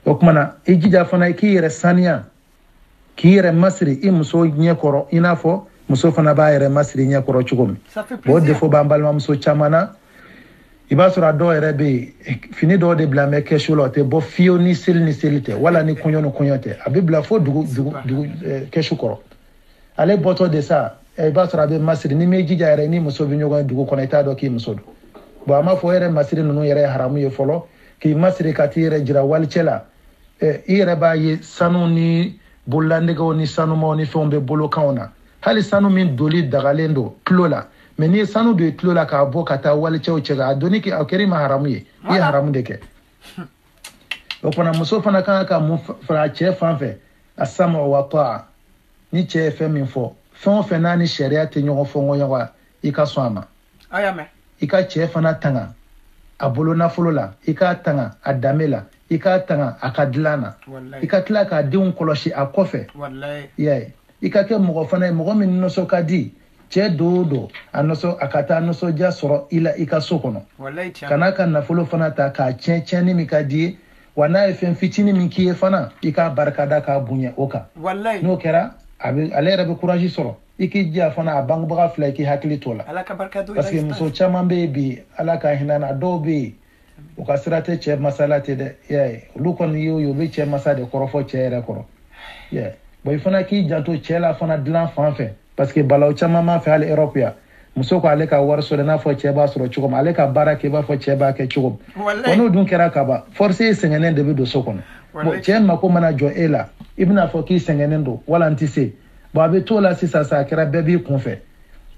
o kumana i jija fana i k'i yɛrɛ saniya k'i yɛrɛ masiri i muso ɲɛ kɔrɔ i n'a fɔ muso fana b'a yɛrɛ masiri ɲɛ kɔrɔ cogo min o defo b'an balimamuso caman na i b'a sɔrɔ a dɔw yɛrɛ bɛ yen fini dɔw de bila mɛ kɛsu la o tɛ bɔ fiyewu ni seli tɛ wala ni kɔɲɔ ni kɔɲɔ tɛ a bɛ bila fo dugu kɛsu kɔrɔ ale bɔtɔ de sa i b'a sɔrɔ a bɛ masiri ni m'i jija yɛrɛ ni muso bɛ ɲɔgɔn ye dugu kɔnɔ i t'a dɔn k'i muso don bon a m'a fɔ yɛrɛ masiri ninnu yɛrɛ ye haramu ye fɔlɔ k'i masiri ka t'i yɛrɛ jira walicɛ la i yɛrɛ b'a ye sanu ni bololanɛgɛw ni sanumaw ni fɛnw bɛ bolokanw na hali sanu min doli dagalen don tulo la mais n'i ye sanu don i tulo la k'a bɔ ka taa walicɛw cɛ a donni a kɛra i ma haramu ye i ye haramu de kɛ o fana muso fana kan ka mun fara a cɛ fan fɛ a sama wa ta'a ni cɛ ye fɛn min fɔ fɛn o fɛn n'a ni sariya tɛ ɲɔgɔn fɔ ɲɔgɔn i ka sɔn a ma i ka cɛ fana tanga a bolo nafolo la i k'a tanga a danbe la i k'a tanga a ka dilan na i ka tila k'a denw kɔlɔsi a kɔfɛ i ka kɛ mɔgɔ fana ye mɔgɔ min nisɔn ka di cɛ do o do a ka taa nisɔndiya sɔrɔ i la i ka so kɔnɔ kana ka nafolo fana ta k'a tiɲɛni min ka di ye wa n'a ye fɛn fitinin min k'i ye fana i k'a barikada k'a bonya o kan n'o kɛra ale yɛrɛ bɛ courage sɔrɔ i k'i diya fana a bangebaga fila i k'i hakili to la parce que muso caman bɛ yen bi ala ka hinɛ na dɔw bɛ yen u ka sira tɛ cɛ masala tɛ dɛ i y'a ye olu kɔni ye o ye u bɛ cɛ masa de kɔrɔfɔ cɛ yɛrɛ kɔrɔ bon i fana k'i janto cɛ la fana dilan fan fɛ parce que balaw caman b'a fɛ hali Europe yan muso ko ale ka wari sɔrɔ i n'a fɔ cɛ b'a sɔrɔ cogo min ale ka baara kɛ i b'a fɔ cɛ b'a kɛ cogo min bon n'o dun kɛra ka ban force ye sɛgɛnnen de bɛ don so kɔnɔ bon cɛ mako mana jɔ e la i bɛna fɔ k'i sɛgɛnnen don wala n tɛ se bon a bɛ t'o la sisan sa a kɛra bɛɛ b'i kun fɛ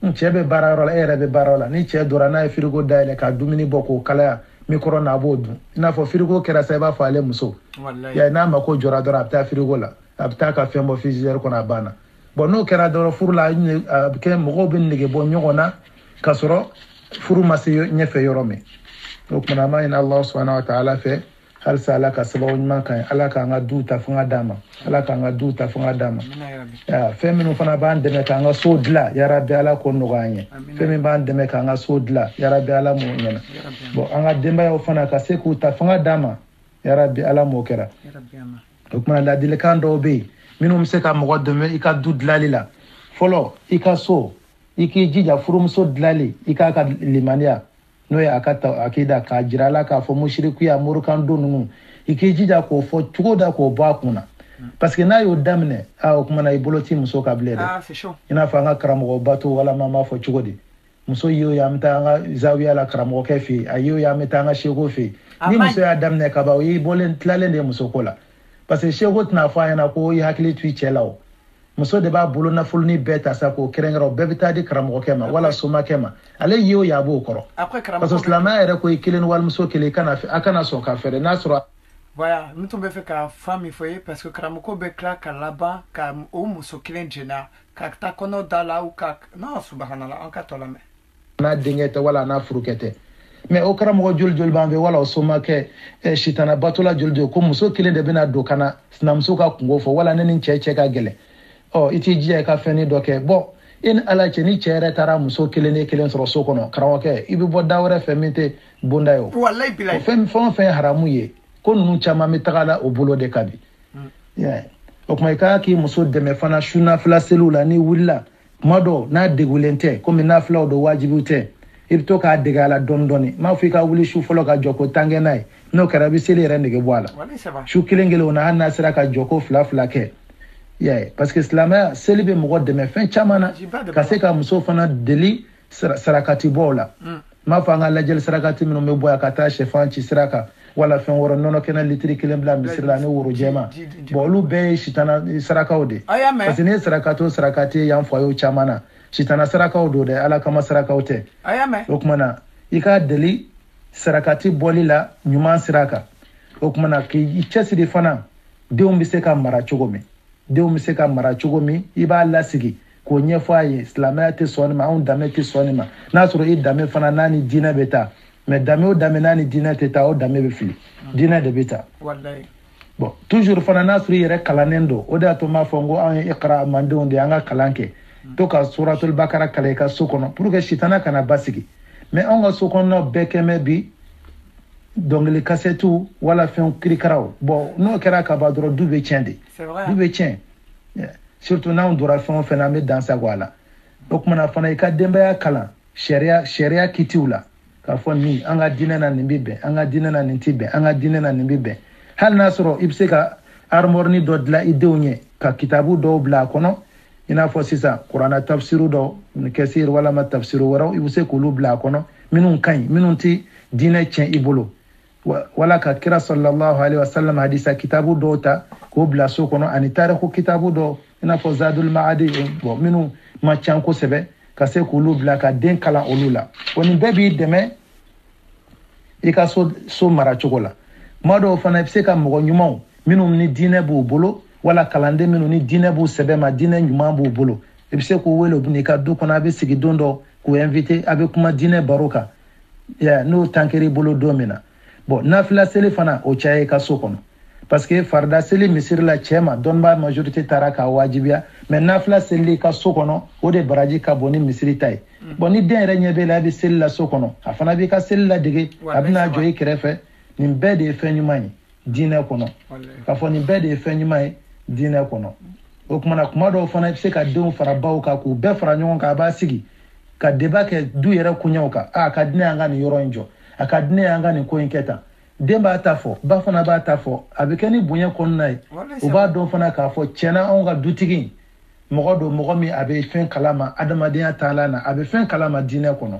cɛ bɛ baara yɔrɔ la e yɛrɛ bɛ baara yɔrɔ la ni cɛ donna n'a ye frigo dayɛlɛ ka dumuni bɔ k'o kalaya mikɔrɔ n'a b'o dun i n'a fɔ frigo kɛra sa i b'a fɔ ale muso n'a mako jɔra dɔrɔn a bɛ taa frigo la a bɛ taa ka fɛn bɔ frigidaire kɔnɔ a banna bon n'o kɛra dɔrɔn furu la a bɛ kɛ mɔgɔw bɛ nege bɔ ɲɔgɔn na ka sɔrɔ furu ma se ɲɛfɛ yɔrɔ min o kumana an b'a ɲini Alahu subahanahu wa taala fɛ halisa ala ka sababu ɲuman kan ala k'an ka du ta fanga d'a ma ala k'an ka du ta fanga d'a ma fɛn minnu fana b'an dɛmɛ k'an ka so dilan yarabi ala k'o nɔgɔya an ye fɛn min b'an dɛmɛ k'an ka so dilan yarabi ala m'o ɲɛna bon an ka denbayaw fana ka se k'u ta fanga d'a ma yarabi ala m'o kɛra o kumana ladilikan dɔw bɛ yen minnu bɛ se ka mɔgɔ dɛmɛ i ka du dilanli la fɔlɔ i ka so i k'i jija furumuso dilanli i k'a ka limaniya n'o ye a ka akida k'a jira a la k'a fɔ musirikuya morikan don ninnu i k'i jija k'o fɔ cogo da k'o bɔ a kunna parce que n'a y'o daminɛ o kumana i bolo ti muso ka bilen dɛ i n'a fɔ an ka karamɔgɔ bato walama an b'a fɔ cogo di muso y'o ye an bɛ taa an ka zawiya la karamɔgɔkɛ fɛ yen a y'o ye an bɛ taa an ka seko fɛ yen ni muso y'a daminɛ ka ban o y'i bɔlen tilalen de ye musoko la parce que seko tɛna fɔ a ɲɛna ko i hakili to i cɛ la o muso de b'a bolo nafoloni bɛɛ ta sa k'o kɛrɛnkɛrɛn o bɛɛ bɛ taa di karamɔgɔkɛ ma wala somakɛ ma ale y'o ye a b'o kɔrɔ parce que silamɛya yɛrɛ ko i kelen ni walimuso kelen a kana sɔn ka fɛrɛ n'a sɔrɔ voilà n tun bɛ fɛ ka fan min fɔ ye parce que karamɔgɔ bɛ tila ka laban ka o muso kelen jɛna ka taa kɔnɔ da la ou ka non subhanallah an ka tɔ lamɛn n'a denkɛ tɛ wala n'a furukɛ tɛ mais o karamɔgɔ joli joli b'an fɛ wala o somakɛ sitana batola joli joli ko muso kelen de bɛna don ka na sinamuso ka kungo fɔ wala ne ni cɛ ka gɛlɛn i t'i jija i ka fɛnni dɔ kɛ bon i ni ala cɛ ni cɛ yɛrɛ taara muso kelen ne kelen sɔrɔ so kɔnɔ karamɔgɔkɛ i bɛ bɔ da wɛrɛ fɛ min tɛ bonda ye o wallahi bilahi fɛn o fɛn haramu ye ko ninnu caman bɛ taga la o bolo de ka bi o kuma i ka k'i muso dɛmɛ fana su nafila seliw la n'i wulila kuma dɔw n'a degulen tɛ komi nafilaw don wajibiw tɛ i bɛ to k'a dege a la dɔɔni dɔɔni m'a fɔ i ka wuli su fɔlɔ ka jɔ ko tankɛ n'a ye n'o kɛra i bɛ seli yɛrɛ nege bɔ a la su kelen kelen o na hali n'a sera ka jɔ ko fila fila kɛ parce que silamɛya seli bɛ mɔgɔ dɛmɛ fɛn caman na ka se ka muso fana deli sarakati bɔw la m'a fɔ an ka lajɛli sarakati minnu bɛ bɔ yan ka taa sɛfan ci sira kan wala fɛn wɔrɔ nɔnɔ kɛnɛ litiri kelen bila misiri la ni woro jɛma bon olu bɛɛ ye sitana sarakaw de parce que ni ye sarakati o sarakati ye yan fɔ a y'o caman na sitana sarakaw don dɛ ala kama sarakaw tɛ o tuma na i k'a deli sarakati bɔli la ɲuman sira kan o tuma na k'i cɛsiri fana denw bɛ se ka mara cogo min i b'a lasigi k'o ɲɛfɔ a ye silamɛya tɛ sɔn nin ma anw danbe tɛ sɔn nin ma n'a sɔrɔ i danbe fana n'a ni diinɛ bɛ taa mais danbe o danbe n'a ni diinɛ tɛ taa o danbe bɛ fili diinɛ de bɛ taa bon toujours fana n'a sɔrɔ i yɛrɛ kalannen don o de y'a to n b'a fɔ n ko anw ye ikra mandenw de ye an ka kalan kɛ to ka suratul bakara kalan i ka so kɔnɔ pour que sitana kana basigi mais anw ka so kɔnɔnaw bɛɛ kɛmɛ bi dɔnkili kasɛtiw wala fɛnw kirikaraw bon n'o kɛra ka ban dɔrɔn du bɛ tiɲɛ de du bɛ tiɲɛ surtout n'anw donna fɛn o fɛn na an bɛ dansago a la o kumana fana i ka denbaya kalan sariya kitiw la k'a fɔ nin an ka diinɛ na nin bɛ bɛn an ka diinɛ na nin tɛ bɛn an ka diinɛ na nin bɛ bɛn hali n'a sɔrɔ i bɛ se ka armoire dɔ dilan i denw ye ka kitabu dɔw bila a kɔnɔ i n'a fɔ sisan kuranna tafsiru dɔw kɛsiri walama tafsiru wɛrɛw i bɛ se k'olu bila a kɔnɔ minnu ka ɲi minnu tɛ diinɛ tiɲɛ i bolo wala ka kira sallallahu alaihi wasallam hadisa kitabu dɔw ta k'o bila so kɔnɔ ani tariku kitabu dɔw i n'a fɔ zadul ma'adi bon minnu ma ca kosɛbɛ ka se k'olu bila ka den kalan olu la o nin bɛɛ b'i dɛmɛ i ka so mara cogo la tuma dɔw fana i bɛ se ka mɔgɔ ɲumanw minnu ni diinɛ b'u bolo wala kalanden minnu ni diinɛ b'u sɛbɛ ma diinɛ ɲuman b'u bolo i bɛ se k'u wele u bɛ n'i ka du kɔnɔ a bɛ sigi don dɔ k'u invité a bɛ kuma diinɛ baro kan n'o tan kɛra i bolo don min na bon nafila seli fana o caya i ka so kɔnɔ parce que farida seli misiri la cɛ ma dɔnnibaa majorité taara k'a wajibiya mais nafila seli i ka so kɔnɔ o de baraji ka bon ni misiri ta ye bon ni den yɛrɛ ɲɛ b'e la a bɛ seli la so kɔnɔ a fana b'i ka seli ladege a bɛna jɔ i kɛrɛfɛ nin bɛɛ de ye fɛn ɲuman ye diinɛ kɔnɔ k'a fɔ nin bɛɛ de ye fɛn ɲuman ye diinɛ kɔnɔ o kumana kuma dɔw fana i bɛ se ka denw fara baw kan k'u bɛɛ fara ɲɔgɔn kan a b'a sigi ka débat kɛ du yɛrɛ koɲɛw kan a ka di ne ye an ka nin yɔrɔ in jɔ a ka di ne ye an ka nin ko in kɛ tan den b'a ta fɔ ba fana b'a ta fɔ a bɛ kɛ ni bonya kɔnɔna ye u b'a dɔn fana k'a fɔ tiɲɛna anw ka dutigi mɔgɔ don mɔgɔ min a bɛ fɛn kalama adamadenya taalan na a bɛ fɛn kalama diinɛ kɔnɔ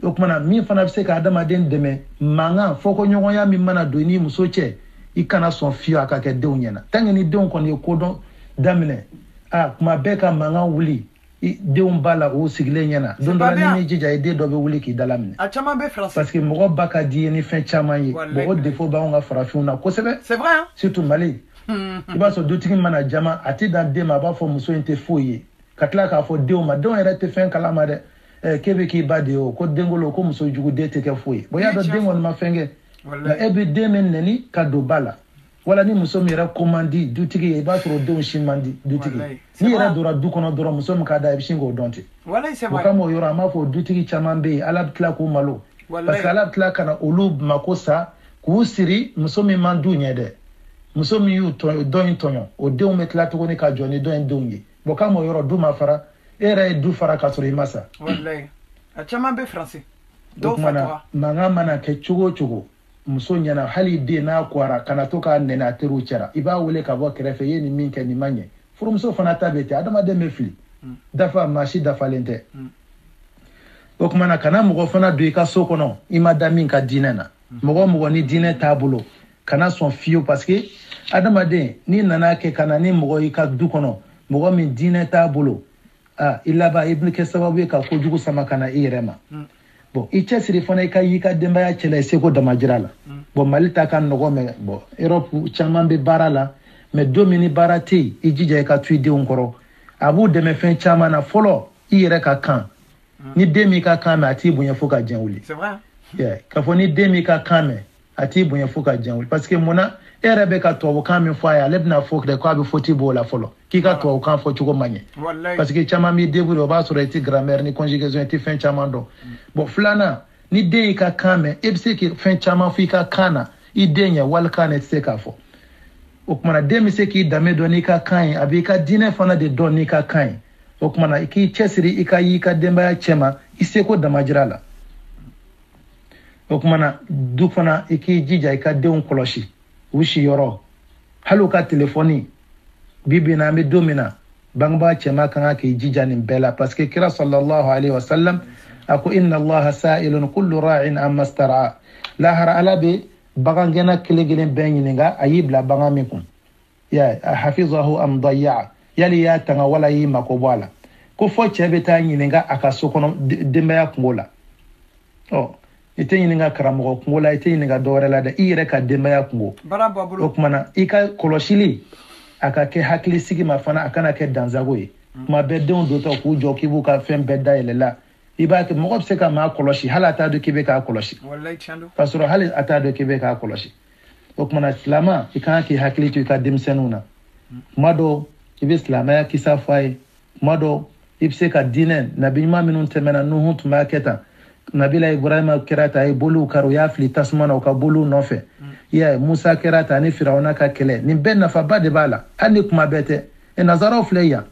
o kumana min fana bɛ se ka adamaden dɛmɛ mankan fɔkoɲɔgɔnya min mana don i ni muso cɛ i kana sɔn fiyewu a ka kɛ denw ɲɛna tant que ni denw kɔni ye kodɔn daminɛ kuma bɛɛ ka mankan wuli denw b'a la o sigilen ɲɛna don dɔ la ni m'i jija i den dɔ bɛ wuli k'i dala minɛ parce que mɔgɔ ba ka di ye ni fɛn caman ye bon o défaut b'anw ka farafinw na kosɛbɛ surtout Mali i b'a sɔrɔ dutigi mana jama a tɛ dan den ma a b'a fɔ muso in tɛ foyi ye ka tila k'a fɔ denw ma denw yɛrɛ tɛ fɛn kalama dɛ k'e bɛ k'i ba de ye o ko denkolo ko muso jugu den tɛ kɛ foyi ye bon i y'a dɔn den kɔni ma fɛn kɛ nka e bɛ den min nɛni ka don ba la wala ni muso min yɛrɛ ko man di dutigi ye i b'a sɔrɔ denw si man di dutigi n'i yɛrɛ donna du kɔnɔ dɔrɔn muso min ka da i bɛ sin k'o dɔn ten o kama o yɔrɔ an b'a fɔ dutigi caman bɛ yen ala bɛ tila k'u malo parce que ala bɛ tila ka na olu mako sa k'u siri muso min man d'u ɲɛ dɛ muso min y'u dɔ in tɔɲɔ o denw bɛ tila tuguni ka jɔ ni dɔ in denw ye bon kamo yoro du ma fara era du fara ka soro imasa wallahi a caman bɛ français donc manga mana ke chugo muso nyana hali de na kwara kana to ka nena teru cera iba wele ka bo krefe ye ni min ke ni manye furu muso fana tabete adama de me fili dafa mashi dafa lente donc mana kana mugo fana do ka so kono ima damin ka dinena mugo ni dine tabulo kana son fio parce que adama de ni nana ke kana ni mugo ka du kono mugo min dine tabulo illa ba ibn ke sababu ka ko jugu sama kana irema bon icha siri fana ka yi ka demba ya chela seko damajira la bon malita kan nogo me bon Europe chaman be barala mais domini barati ijija ka tuide onkoro abu de me fen chama na folo ire ka kan ni demi ka kan me ati bunya foka janwuli c'est vrai yeah ka fo ni demi ka kan me ati bunya foka janwuli parce que mona ere be ka to kan me fo ya lebna fok de ko abi foti bo la folo ki ka to kan fo chugo manye parce que chama mi debu do ba so reti grammaire ni conjugaison eti fen chama do bon flana ni de ka kan me ebse ki fen chama fi ka kana idenya wal kana se ka fo okumana demi se ki dame do ni ka kan abi ka dine fana de don ni ka kan okumana iki chesiri ika yi ka demba ya chema iseko damajirala okumana du fana iki jija ika de on koloshi wishi yoro halu ka telefoni bibi na mi domina bangba chema kan ka jija ni bela parce que kira sallallahu alaihi wasallam ako inna allaha sa'ilun kullu ra'in amma star'a la hara alabi bagangena kilegelen benyinga ayibla bangamikum ya hafizahu am dayya yali ya tanga wala yi makobala ko fo chebe ta nyininga akaso kono dembe ya kungola ite nyininga karamo kungola ite nyininga dorela da ire ka dembe ya kungo baraba bulu okmana ika koloshili akake hakili sigi mafana akana ke danzago yi ma bedon do to ku jo kibu ka fem bedda elela ibake mo se ka ma koloshi halata do kibe ka koloshi wallahi chando pasoro hal ata do kibe ka koloshi okmana islama ikanki hakili tu ka dimsenuna mado ibe islama ya kisafai mado ibse ka dinen nabi ma minun temena nuhu tuma keta nabila ibrahim kirata ay bolu karo ya fli tasmana ka bolu nofe ya musa kirata ni firauna ka kele ni benna fa bade bala ani kuma bete e nazaro fleya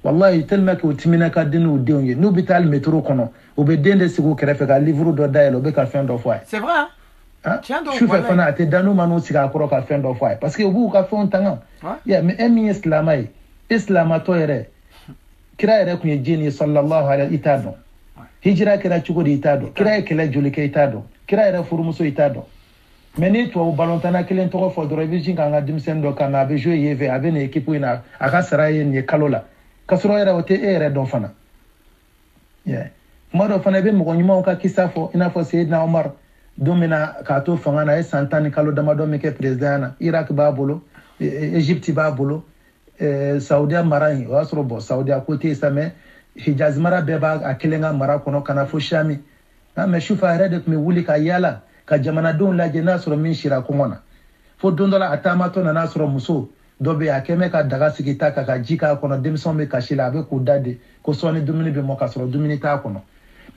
wallahi telmaka utimina ka dinu deonye nu bital metro kono obe dende sigo kerefe ka livre do daelo be ka fin do foi c'est vrai tiens donc voilà fana ate danu manu siga akoro ka fin do foi parce que obu ka fon tanga ya me emi islamai islamato yere kira yere kunye jini sallallahu alaihi itado hijra kira chugo di itado kira kila julike itado kira yere furumuso itado meni to balontana kilen to fo do revision kanga dimsendo kana be jouer yeve avec une équipe ina aka saraye ni kalola kasoro yere wote ere don fana maro fana be mo nyuma ka kisafo ina fo sayyidina Umar domina ka to fanga na santani kalo dama do meke president Iraq ba bolo Egypte ba bolo Saudi Marani wasro bo Saudi côté same Hijaz mara beba akilenga mara kono kana fo shami me shufa rede me wuli ka yala ka jamana don la je nasro min shira komona fo dondola atama to na nasro muso dobe akeme ka daga sigita ka jika kono demson me kashila be ku dade ko soni dumini be mo kasro dumini ta kono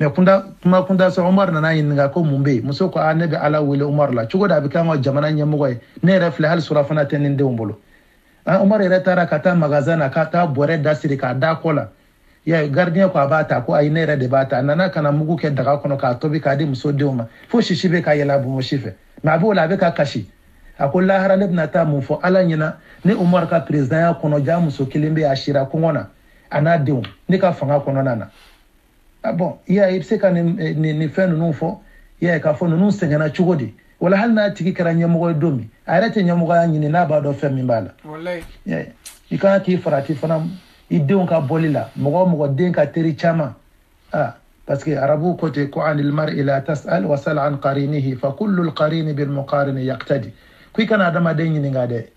me kunda so Umar na yin nga ko mumbe muso ko annabi ala wele Umar la chugo da be kan jamana nyamo ne refle hal sura fana tenin de umbolo Umar retara kata magazana kata bore dasiri ka da kola ya gardien ko abata ko ay nere de bata nana kana mugu ke daga kono ka tobi ka di muso de uma fo shishibe ka yela bu mo shife ma bo la be ka kashi akolla harale ibn ta mu fo alanyina ni Umar ka president ya kono jamu so kilimbe ashira kongona anade ni ka fanga kono nana bon ya ibse ka ni fenu no fo ya ka fo no sengana chugodi wala hal na tiki karanya mo domi arete nyamugo ya nyini na ba do femi mbala wallahi ya ikana ki farati fana idon ka bolila mo den ka teri chama parce que arabu côté ko anil mar'i la tas'al wa sal an qarinihi fa kullu al qarin bil muqarin yaqtadi ku kana dama den nyini ngade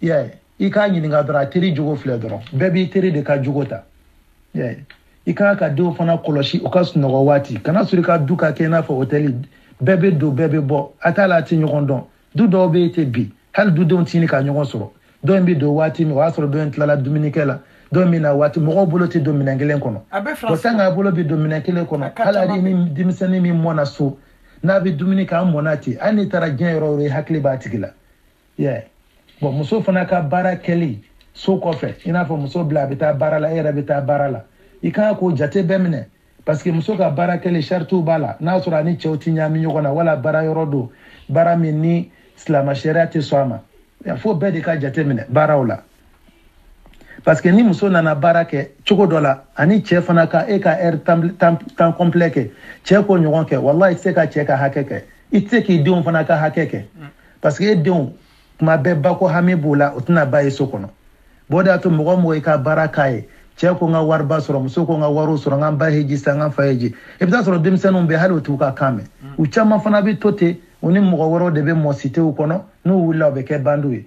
ya ika nyini ngadra teri jugo fledro bebi teri de ka jugota ya ika ka do fana koloshi o ka sunogo wati kana suri ka duka kena fo hoteli bebe do bebe bo atala ti nyogondon du do be te bi hal du don tini ka nyogon soro do mbi do wati mi wasoro do entlala dominikela do mi na wati mo bolo ti dominangelen kono ko tanga bolo bi dominakele kono hala di mi dimisani mi mona so na bi dominika monati ani tara gen ro re hakli batigila bon muso fana ka bara keli so kɔfɛ i n'a fɔ muso bila a bɛ taa baara la e yɛrɛ bɛ taa baara la i kan k'o jate bɛɛ minɛ parce que muso ka baara kɛlen charitiw b'a la n'a sɔrɔ a ni cɛw ti ɲagami ɲɔgɔn na wala baara yɔrɔ don baara min ni silama sariya tɛ sɔn a ma fo bɛɛ de ka jate minɛ baaraw la parce que ni muso nana baara kɛ cogo dɔ la ani cɛ fana ka e ka heure temps complet kɛ cɛ ko ɲɔgɔn kɛ wallahi i tɛ se ka cɛ ka hakɛ kɛ i tɛ se k'i denw fana ka hakɛ kɛ parce que e denw tuma bɛɛ ba ko hami b'o la o tɛna ba ye so kɔnɔ o de y'a to mɔgɔ mɔgɔ i ka baara k'a ye cɛ ko n ka wariba sɔrɔ muso ko n ka wariw sɔrɔ n ka ba heji san n ka fa heji i bɛ taa sɔrɔ denmisɛnninw bɛ hali o t'u ka kan mɛn u caman fana bɛ to ten u ni mɔgɔ wɛrɛw de bɛ mɔ sitew kɔnɔ n'u wulila u bɛ kɛ bandiw ye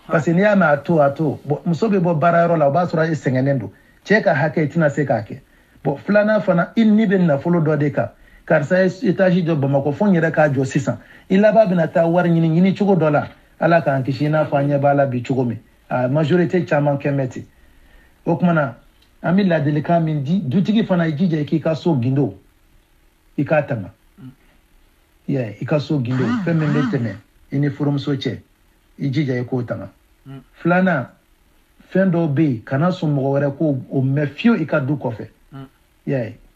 parce que n'i y'a mɛn a to muso bɛ bɔ baarayɔrɔ la o b'a sɔrɔ e sɛgɛnnen don cɛ ka hakɛ i tɛna se k'a kɛ bon filanan fana i ni bɛ nafolo dɔ de kan karisa ye étage jɔ bamakɔ fo n yɛrɛ k'a jɔ sisan i laban bɛna taa wari ɲini cogo dɔ la ala k'an kisi i n'a fɔ an ɲɛ b'a la bi cogo min a majorité caman kɛ mɛ ten o tuma na an bɛ ladilikan min di dutigi fana i jija i k'i ka so gindo i k'a tanga i ka so gindo fɛn min bɛ tɛmɛ i ni furumuso cɛ i jija i k'o tanga filanan fɛn dɔw bɛ yen kana sɔn mɔgɔ wɛrɛ k'o mɛn fiyewu i ka du kɔfɛ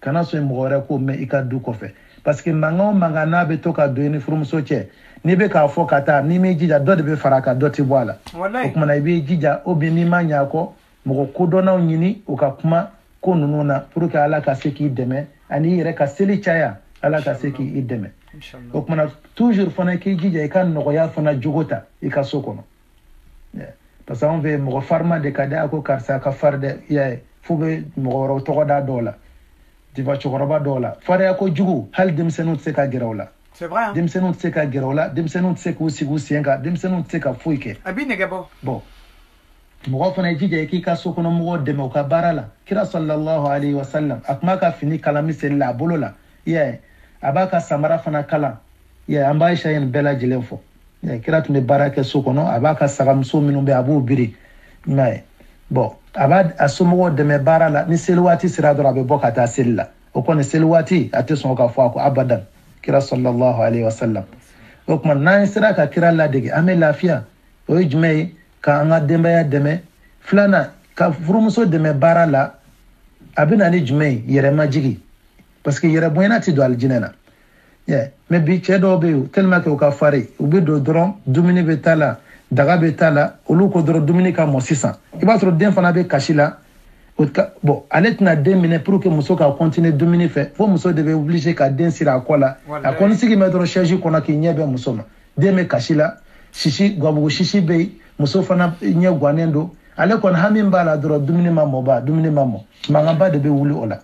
kana sɔn mɔgɔ wɛrɛ k'o mɛn i ka du kɔfɛ parce que mankan o mankan n'a bɛ to ka don i ni furumuso cɛ n'i bɛ k'a fɔ ka taa n'i m'i jija dɔ de bɛ fara a kan dɔ tɛ bɔ a la o tuma na i b'i jija ou bien n'i ma ɲɛ a kɔ mɔgɔ kodɔnnaw ɲini u ka kuma ko ninnu na pour que ala ka se k'i dɛmɛ ani i yɛrɛ ka seli caya ala ka se k'i dɛmɛ o tuma na toujours fana k'i jija i ka nɔgɔya fana jogo ta i ka so kɔnɔ parce que anw fɛ mɔgɔ farima de ka di a ko karisa ka fari dɛ i y'a ye f'u bɛ mɔgɔ wɛrɛw tɔgɔ da dɔw la diva cɛkɔrɔba dɔw la fariya ko jugu hali denmisɛnninw tɛ se ka gɛrɛ o la denmisɛnninw tɛ se ka gɛrɛ o la denmisɛnninw tɛ se k'u sigi u sen kan denmisɛnninw tɛ se ka foyi kɛ a b'i nɛgɛ bɔ bon mɔgɔ fana jija i k'i ka so kɔnɔ mɔgɔw dɛmɛ u ka baara la kira sallallahu alaihi wa sallam a tun b'a ka fini kala miseli la a bolo la i y'a ye a b'a ka samara fana kala i y'a ye an b'a Aisha ye nin bɛɛ lajɛlen fɔ kira tun bɛ baara kɛ so kɔnɔ a b'a ka sagamuso minnu bɛ a b'o biri i m'a ye bon a b'a a somɔgɔw dɛmɛ baara la ni seli waati sera dɔrɔn a bɛ bɔ ka taa seli la o kɔni seli waati a tɛ sɔn ka fɔ a ko abadan kira sallallahu alaihi wa sallam o tuma n'an sera ka kira ladege an bɛ lafiya o ye jumɛn ye ka an ka denbaya dɛmɛ filanan ka furumuso dɛmɛ baara la a bɛ na ni jumɛn ye yɛrɛmajigi parce que yɛrɛ bonyana tɛ don alijinɛ na mais bi cɛ dɔw bɛ yen tellement que u ka farin u bɛ don dɔrɔn dumuni bɛ t'a la daga bɛ t'a la olu ko dɔrɔn dumuni ka mɔ sisan i b'a sɔrɔ den fana bɛ kasi la bon ale tɛna den minɛ pour que muso ka continuer dumuni fɛ fo muso de bɛ obligé ka den siri a kɔ la a kɔni sigi bɛ dɔrɔn chaise kɔnɔ k'i ɲɛ bɛ muso ma den bɛ kasi la sisi gabugu sisi bɛ yen muso fana ɲɛ gannen don ale kɔni hami b'a la dɔrɔn dumuni ma mɔ dumuni ma mɔ mankanba de bɛ wuli o la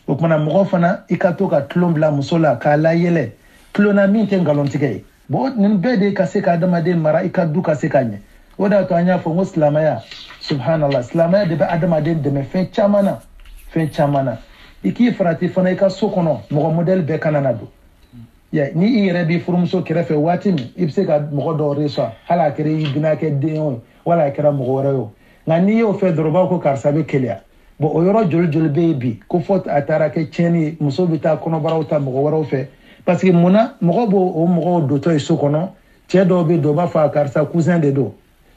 o tumana mɔgɔ fana i ka to ka tulon bila muso la k'a layɛlɛ tulonna min tɛ nkalontigɛ ye bon nin bɛɛ de ka se ka adamaden mara i ka du ka se ka ɲɛ o de y'a to an y'a fɔ n ko silamɛya subhanallah silamɛya de bɛ adamaden dɛmɛ fɛn caman na i k'i farati fana i ka so kɔnɔ mɔgɔ modèle bɛɛ kana na don ni i yɛrɛ b'i furumuso kɛrɛfɛ waati min i bɛ se ka mɔgɔ dɔw reçoit hali a kɛra i bɛna kɛ den ye wala a kɛra mɔgɔ wɛrɛ ye nka n'i y'o fɛ dɔrɔn u b'a ko karisa bɛ keleya bon o yɔrɔ joli bɛ yen bi ko fɔ a taara kɛ tiɲɛni ye muso bɛ taa kɔnɔbaraw ta mɔgɔ wɛrɛw fɛ parce que munna mɔgɔ b'o mɔgɔw dotɔ ye so kɔnɔ cɛ dɔw bɛ don u b'a fɔ a karisa cousin de don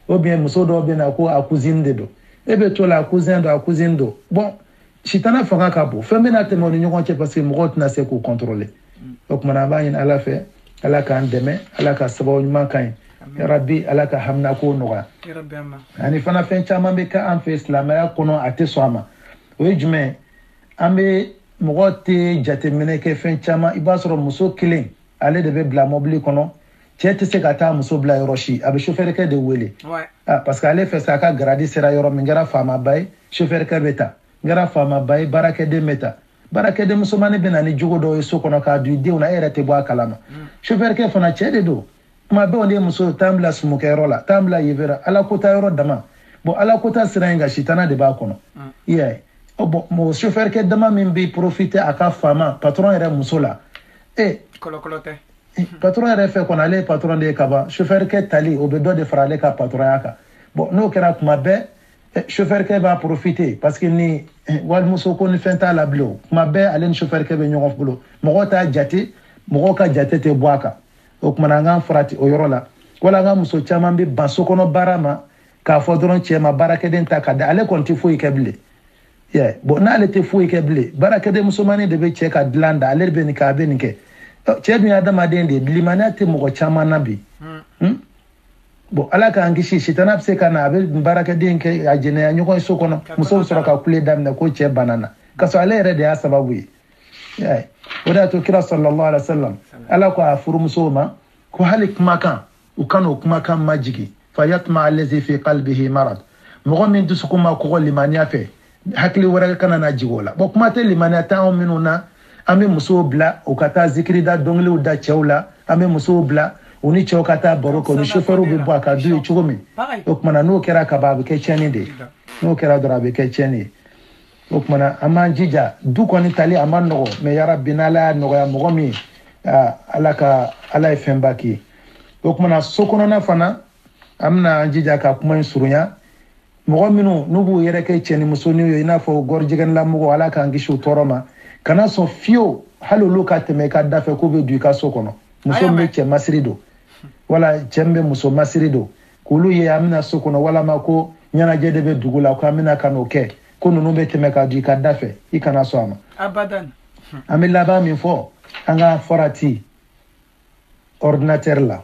ou bien muso dɔw bɛ na ko a cousine de don e bɛ to la a cousin don bon sitana fanga ka bon fɛn bɛ na tɛmɛ o ni ɲɔgɔn cɛ parce que mɔgɔw tɛna se k'u contrôler o kumana an b'a ɲini ala fɛ ala k'an dɛmɛ ala ka sababu ɲuman kan ye yarabi ala ka haminako nɔgɔya ani fana fɛn caman bɛ kɛ an fɛ silamɛya kɔnɔ a tɛ sɔn a ma o ye jumɛn an bɛ mɔgɔ tɛ jateminɛ kɛ fɛn caman i b'a sɔrɔ muso kelen ale de bɛ bila mobili kɔnɔ cɛ tɛ se ka taa muso bila yɔrɔ si a bɛ chauffeur-kɛ de wele parce que ale fɛ sa a ka garadi sera yɔrɔ min n kɛra faamaba ye chauffeur-kɛ bɛ taa n kɛra faamaba ye baarakɛden bɛ taa baarakɛden musomannin bɛ na ni jogo dɔw ye so kɔnɔ k'a dun i denw na e yɛrɛ tɛ bɔ a kalama chauffeur-kɛ fana cɛ de don tuma bɛɛ ne ye muso t'an bila sumukɛyɔrɔ la t'an bila yefera ala kota yɔrɔ dama bon ala kota sira in ka sitana de b'a kɔnɔ i y'a ye bon chauffeur-kɛ dama min bɛ profiter a ka faama patron yɛrɛ muso la kɔlɔkɔlɔ tɛ patron yɛrɛ fɛ kɔni ale ye patron de ye ka ban chauffeur-kɛ tali o bɛ dɔ de fara ale ka patrɔnya kan bon n'o kɛra tuma bɛɛ chauffeur-kɛ b'a profiter parce que ni walimuso ko ni fɛn t'a la bilen o tuma bɛɛ ale ni chauffeur-kɛ bɛ ɲɔgɔn bolo mɔgɔw t'a jate mɔgɔw ka jate tɛ bɔ a kan o kumana an k'an farati o yɔrɔ la wala an ka muso caman bɛ ban so kɔnɔ baara ma k'a fɔ dɔrɔn cɛ ma baarakɛden ta ka di ale kɔni tɛ foyi kɛ bilen bon n'ale tɛ foyi kɛ bilen baarakɛden musomannin de bɛ cɛ ka dilan da ale de bɛ nin kɛ a bɛ nin kɛ cɛ dun ye adamaden de ye limaniya tɛ mɔgɔ caman na bi bon ala k'an kisi sitana bɛ se ka na a bɛ baarakɛden kɛ a jɛnɛya ɲɔgɔn ye so kɔnɔ muso bɛ sɔrɔ ka kule daminɛ ko cɛ banana k'a sɔrɔ ale yɛrɛ de y'a sababu ye o de y'a to kira sallallahu alaihi wa sallam ala ko a furumusow ma ko hali kumakan u kan'o kumakan majigi fa yatma allazi fi qalbihi marad mɔgɔ min dusukun ma kɔgɔ limaniya fɛ hakili wɛrɛ kana na jigi o la bon kuma tɛ limaniya tɛ anw minnu na an bɛ musow bila u ka taa zikiri da dɔnkiliw da cɛw la an bɛ musow bila u ni cɛw ka taa baro kɛ u ni chauffeur bɛ bɔ a ka du ye cogo min o kumana n'o kɛra kaban a bɛ kɛ tiɲɛni de ye n'o kɛra dɔrɔn a bɛ kɛ tiɲɛni ye o kumana an b'an jija du kɔni tali a ma nɔgɔ mais yarabi n'ala y'a nɔgɔya mɔgɔ min ala ye fɛnba k'i ye o kumana so kɔnɔna fana an bɛna an jija ka kuma in surunya mɔgɔ minnu n'u b'u yɛrɛ kɛ cɛ ni musoninw ye i n'a fɔ gɔrijɛgɛnila mɔgɔ ala k'an kisi u tɔɔrɔ ma kana sɔn fiyewu hali olu ka tɛmɛ i ka da fɛ k'u bɛ don i ka so kɔnɔ muso min bɛ cɛ masiri don wala cɛ min bɛ muso masiri don k'olu ye an bɛna so kɔnɔ walama ko ɲɛnajɛ de bɛ dugu la ko an bɛna ka n'o kɛ ko ninnu bɛ tɛmɛ ka don i ka da fɛ i kana sɔn a ma abadan an bɛ laban min fɔ an ka farati ordinateur la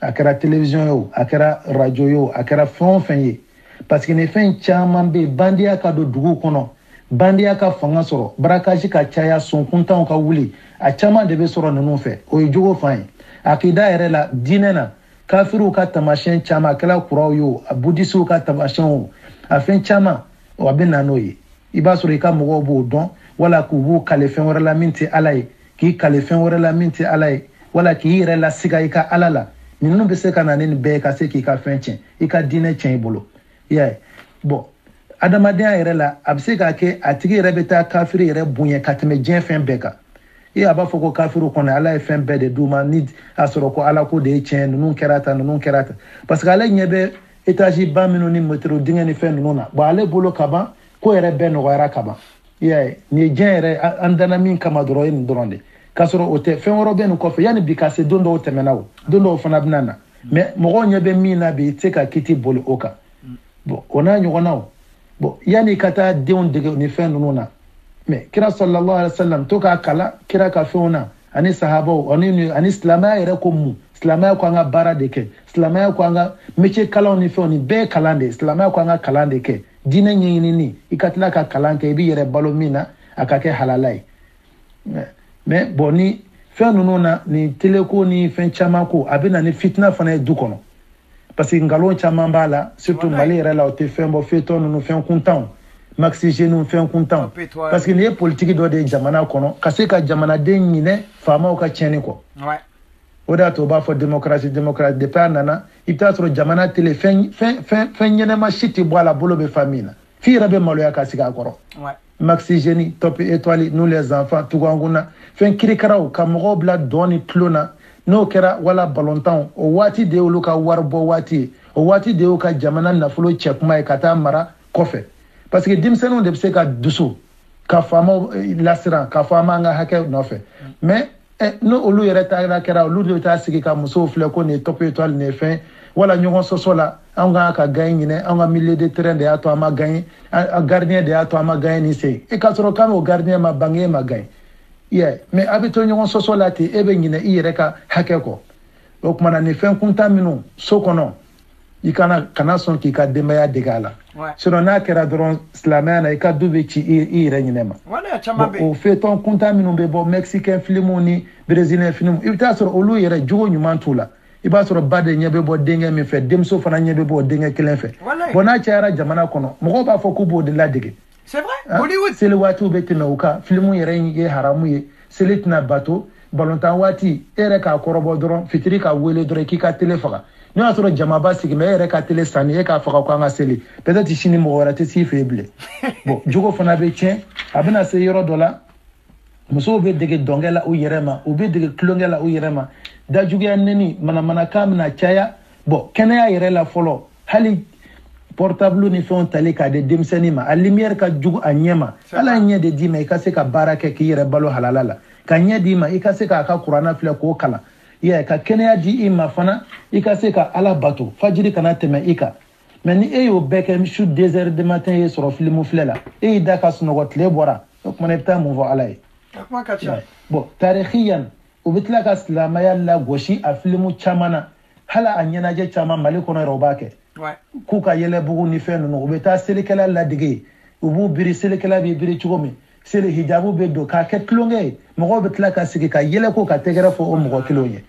a kɛra télévision ye o a kɛra radio ye o a kɛra fɛn o fɛn ye parce que nin fɛn caman bɛ yen bandiya ka don duguw kɔnɔ bandiya ka fanga sɔrɔ barakasi ka caya sɔnkuntanw ka wuli a caman de bɛ sɔrɔ ninnu fɛ o ye jogo fan ye akida yɛrɛ la diinɛ na kafiriw ka tamasiyɛn caman a kɛra kuraw ye o a budisiw ka tamasiyɛn o a fɛn caman a bɛ na n'o ye i b'a sɔrɔ i ka mɔgɔw b'o dɔn wala k'u b'u kale fɛn wɛrɛ la min tɛ ala ye k'i kale fɛn wɛrɛ la min tɛ ala ye wala k'i yɛrɛ lasiga i ka ala la ninnu bɛ se ka na ni nin bɛɛ ye ka se k'i ka fɛn tiɲɛ i ka diinɛ tiɲɛ i bolo i y'a ye bon adamadenya yɛrɛ la a bɛ se k'a kɛ a tigi yɛrɛ bɛ taa kafiri yɛrɛ bonya ka tɛmɛ diɲɛ fɛn bɛɛ kan a b'a fɔ ko kafiriw kɔnɔ ala ye fɛn bɛɛ de d'u ma ni a sɔrɔ ko ala ko de ye tiɲɛ ninnu kɛra tan ninnu kɛra tan parce que ale ɲɛ bɛ étage ba minnu ni métro dingɛ ni fɛn ninnu na bon ale bolo ka ban ko yɛrɛ bɛɛ nɔgɔyara ka ban i y'a ye nin ye diɲɛ yɛrɛ an danna min kama dɔrɔn ye nin dɔrɔn de k'a sɔrɔ o tɛ fɛn wɛrɛ bɛ nin kɔfɛ yanni bi ka se don dɔw tɛmɛna o don dɔw fana bɛna na mais mɔgɔw ɲɛ bɛ min na bi i tɛ se ka kiti boli o kan bon o n'a ɲɔgɔnnaw bon yanni ka taa denw dege ni fɛn ninnu na mais kira sallallahu alaihi wasallam to k'a kala kira ka fɛnw na ani sahabaw ani silamɛya yɛrɛ ko mun silamɛya ko an ka baara de kɛ silamɛya ko an ka métier kalanw ni fɛnw ni bɛɛ ye kalan de ye silamɛya ko an ka kalan de kɛ diinɛ ɲɛɲinini i ka tila ka kalan kɛ i b'i yɛrɛ balo min na a ka kɛ halala ye mais bon ni fɛn ninnu na ni teleko ni fɛn caman ko a bɛ na ni fitina fana ye du kɔnɔ parce que nkalon caman b'a la surtout mali yɛrɛ la o tɛ fɛn bɔ feuilleton ninnu fɛn kuntanw maxigène fɛn kuntanw parce que nin ye politiki dɔ de ye jamana kɔnɔ ka se ka jamanaden ɲinɛ faamaw ka tiɲɛni kɔ o de y'a to u b'a fɔ démocratie depuis a nana i bɛ taa sɔrɔ jamana tele fɛn ɲɛnɛma si tɛ bɔ a la bolo bɛ fa min na f'i yɛrɛ bɛ maloya ka sigi a kɔrɔ maxigène top étoile nous les enfants tugankuna fɛn kirikaraw ka mɔgɔw bila dɔn ni tulo na n'o kɛra wala balontanw o waati de y'olu ka wari bɔ waati ye o waati de y'u ka jamana nafolo cɛ kuma ye ka taa mara kɔfɛ parce que denmisɛnninw de bɛ se ka dusu ka faamaw lasiran ka fɔ an b'an ka hakɛ nɔfɛ mais n'olu yɛrɛ taara kɛra olu de bɛ taa sigi ka musow filɛ ko nin ye top étoile nin ye fɛn wala ɲɔgɔn sɔsɔ la an kan ka gagner ɲinɛ an ka milieu de terrain de y'a to an ma gagner gardien de y'a to an ma gagner nin sen e ka sɔrɔ k'an o gardien ma bange e ma gagner mais a bɛ to ɲɔgɔn sɔsɔ la ten e bɛ ɲinɛ i yɛrɛ ka hakɛ kɔ o tuma na nin fɛn kuntan minnu so kɔnɔ i kana sɔn k'i ka denbaya dege a la sinon n'a kɛra dɔrɔn silamɛya na i ka du bɛ ci i yɛrɛ ɲinɛ ma o feuilleton kuntan minnu bɛ bɔ mexicain filimuw ni brésilien filimuw i bɛ taa sɔrɔ olu yɛrɛ jogo ɲuman t'u la i b'a sɔrɔ ba de ɲɛ bɛ bɔ denkɛ min fɛ denmuso fana ɲɛ bɛ bɔ denkɛ kelen fɛ bon n'a cayara jamana kɔnɔ mɔgɔw b'a fɔ k'u b'o de ladege seli waatiw bɛ tɛmɛ u kan filimu yɛrɛ ye haramu ye seli tɛna bato balontan waati e yɛrɛ k'a kɔrɔbɔ dɔrɔn fitiri ka wele dɔrɔn k'i ka tele faga n'o y'a sɔrɔ jamaba sigi mɛ e yɛrɛ ka tele sanni e k'a faga ko an ka seli peut-être sini mɔgɔ wɛrɛ tɛ s'i fɛ yen bilen bon jogo fana bɛ tiɲɛ a bɛna se yɔrɔ dɔ la musow bɛ dege dɔnkɛ la u yɛrɛ ma u bɛ dege tulonkɛ la u yɛrɛ ma dajuguya neni manamanakan bɛna caya bon kɛnɛya yɛrɛ la fɔlɔ hali portable ni fɛnw tali k'a di denmisɛnnin ma a lumière ka jugu a ɲɛ ma ala ye ɲɛ de d'i ma i ka se ka baara kɛ k'i yɛrɛ balo halala la ka ɲɛ d'i ma i ka se k'a ka kuranna filɛ k'o kalan ka kɛnɛya di i ma fana i ka se ka ala bato fajiri kana tɛmɛ i kan mais ni e y'o bɛɛ kɛ su 2 heures du matin ye sɔrɔ filimu filɛ la e y'i da ka sunɔgɔ tile bɔra o kumana i bɛ taa mun fɔ ala ye bon tarihiyan u bɛ tila ka silamɛya lagosi a filimu caman na hala a ɲɛnajɛ caman mali kɔnɔ yɛrɛ u b'a kɛ k'u ka yɛlɛbugu ni fɛn ninnu u bɛ taa selikɛla ladege u b'u biri selikɛla b'i biri cogo min seli hijabu bɛ don k'a kɛ tulonkɛ ye mɔgɔw bɛ tila ka sigi ka yɛlɛ ko ka tɛgɛrɛ fɔ o mɔgɔ kelenw ye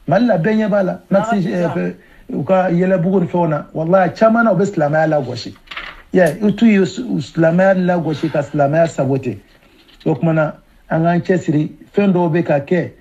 mali la bɛɛ ɲɛ b'a la maxi u ka yɛlɛbugu ni fɛnw na wallahi caman na u bɛ silamɛya lagosi u t'u ye silamɛya lagosi ka silamɛya sabote o kumana an k'an cɛsiri fɛn dɔw bɛ ka kɛ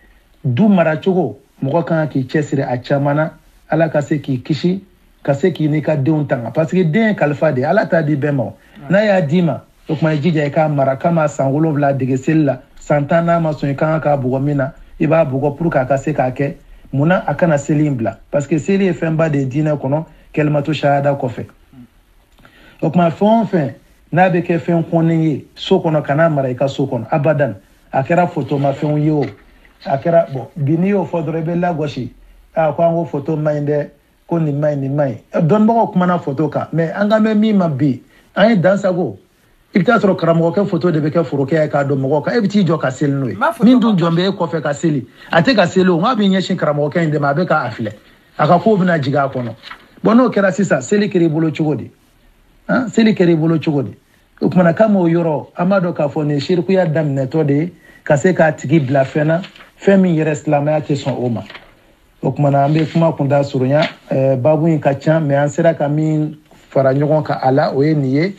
du maracogo mɔgɔ kan k'i cɛsiri a caman na ala ka se k'i kisi ka se k'i n'i ka denw tanga parce que den ye kalifa de ala t'a di bɛɛ ma n'a y'a d'i ma o kuma i jija i k'a mara kama san 7 dege seli la san 10 n'a ma sɔn i kan k'a bugɔ min na i b'a bugɔ pour que a ka se k'a kɛ munna a kana seli in bila parce que seli ye fɛnba de ye diinɛ kɔnɔ kɛlimatu shahada kɔfɛ o kuma fɛn o fɛn n'a bɛ kɛ fɛn kɔnnen ye so kɔnɔ kana mara i ka so kɔnɔ abadan a kɛra photomafɛnw ye o a kɛra bon bi n'i y'o fɔ dɔrɔn i bɛ lagosi ko an ko photo man ɲi dɛ ko nin man ɲi nin man ɲi dɔnnibagaw kumana photo kan mais an ka mɛn min ma bi an ye dansago i bɛ taa sɔrɔ karamɔgɔkɛ photo de bɛ kɛ forokɛ ye k'a don mɔgɔw kan e bɛ t'i jɔ ka seli n'o ye min dun jɔn bɛ e kɔfɛ ka seli a tɛ ka seli o n k'a bɛ ɲɛsin karamɔgɔkɛ in de ma a bɛ k'a filɛ a ka kow bɛna jigin a kɔnɔ bon n'o kɛra sisan seli kɛra i bolo cogo di seli kɛra i bolo cogo di o kumana kama o yɔrɔ an b'a dɔn k'a fɔ nin ye sirikuya daminɛtɔ de ye ka se k'a tigi bila fɛn na fɛn min yɛrɛ silamɛya tɛ sɔn o ma o kumana an bɛ kuma kunda surunya babu in ka ca mais an sera ka min fara ɲɔgɔn kan a la o ye nin ye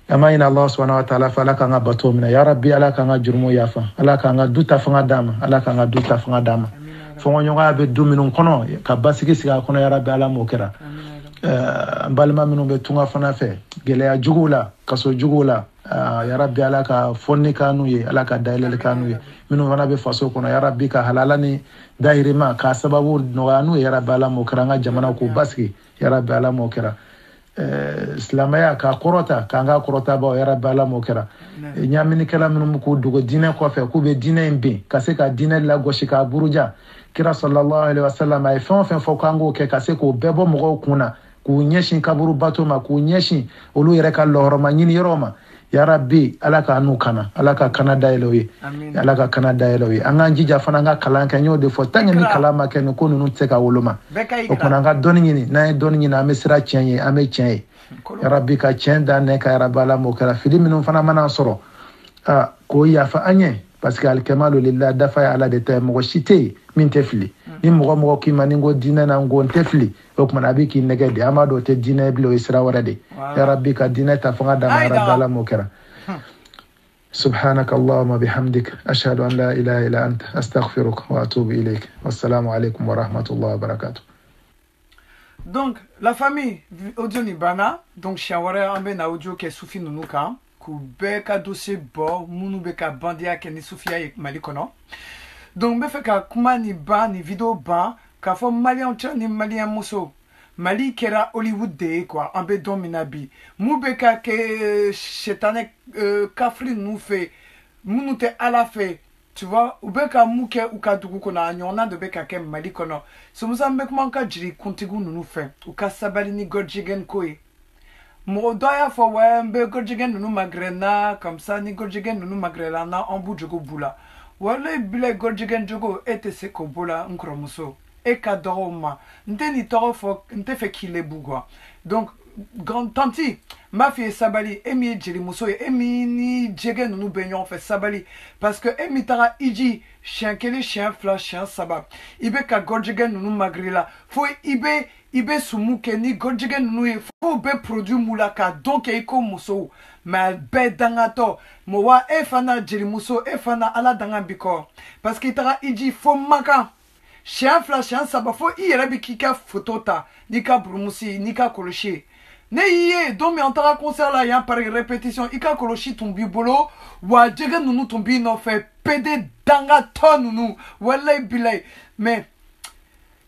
an b'a ɲini Allah subhanahu wa ta'ala fɛ ala k'an ka bato minɛ ya rabbi ala k'an ka jurumu yafa ala k'an ka du ta fanga d'a ma ala k'an ka du ta fanga d'a ma fɔɲɔgɔnya bɛ du minnu kɔnɔ ka basigi sigi a kɔnɔ ya rabbi ala m'o kɛra an balima minnu bɛ tunga fana fɛ gɛlɛya juguw la kaso juguw la ya rabbi ala ka fɔnni k'a n'u ye ala ka dayɛlɛli k'a n'u ye minnu fana bɛ faso kɔnɔ ya rabbi ka halala ni dahirima k'a sababu nɔgɔya n'u ye ya rabbi ala m'o kɛra an ka jamana k'u basigi ya rabbi ala m'o kɛra silamɛya k'a kɔrɔta k'an ka kɔrɔtabaw ya rabbi ala m'o kɛra ɲaminikɛla minnu k'u dogo diinɛ kɔfɛ k'u bɛ diinɛ in bin ka se ka diinɛ lagosi k'a buruja kira sallallahu alaihi wasallam a ye fɛn o fɛn fɔ k'an k'o kɛ ka se k'o bɛɛ bɔ mɔgɔw kun na k'u ɲɛsin kaburu bato ma k'u ɲɛsin olu yɛrɛ ka lɔhɔrɔma ɲini yɔrɔ ma ya rabbi ala ka n'u kana ala ka kana dayɛlɛ u ye ala ka kana dayɛlɛ u ye an k'an jija fana an ka kalan kɛ n y'o de fɔ tant que ni kalan ma kɛ nin ko ninnu tɛ se ka woloma o kumana an ka dɔnni ɲini n'an ye dɔnni ɲini an bɛ sira tiɲɛ ye an bɛ tiɲɛ ye ya rabbi ka tiɲɛ dan ne ka ya rabbi ala m'o kɛra fili minnu fana mana sɔrɔ k'o yafa an ye parce que alikamalu lillah dafa ye ala de ta ye mɔgɔ si tɛ yen min tɛ fili ni mɔgɔ mɔgɔ k'i ma ni n ko diinɛ na n ko n tɛ fili o kumana a bɛ k'i nɛgɛ de an b'a dɔn o tɛ diinɛ bilen o ye sira wɛrɛ de ya rabbi ka diinɛ ta fanga d'a ma ya rabbi ala m'o kɛra سبحانك اللهم وبحمدك أشهد أن لا إله إلا أنت أستغفرك وأتوب إليك والسلام عليكم ورحمة الله وبركاته. Donc la famille audio ni bana donc shawara ambe na audio ke sufi nunuka ku beka dossier bo munu beka bandia ke ni sufia e malikono donc be fe ka kuma ni ba ni video ba ka fo malien ni malien muso Mali kera Hollywood de quoi ambe dominabi mu beka ke shetane kafri nous fait munu te ala fait tu vois ou beka muke ou ka dugu kona nyona de beka ke Mali kono so muzambe kumanka jiri kuntigu nous fait ou ka sabali ni godjigen koi mo doya fo wembe godjigen nous magrena comme ça ni godjigen nous magrela na ambu jogo bula wale bile godjigen jogo etese ko bula nkromuso et kadoroma nteni torofo nte fe kilebu quoi donc grand tanti ma fille sabali emi jeli muso emi ni jege nous baignon fait sabali parce que emi tara iji chien kele chien flash chien sabab ibe ka godjege nous magrila faut ibe sumuke ni godjege nous faut be produit mulaka donc iko muso mais be dangato mo wa efana jeli muso efana ala danga biko parce que tara iji faut maka chien flash chien sabab faut irebi kika photo ta nika brumusi nika koloshi ne yé donc mais en tant concert là il y a par répétition ika koloshi tumbi bolo wa jega nunu tumbi no fait pede danga ton nunu wallahi bilay mais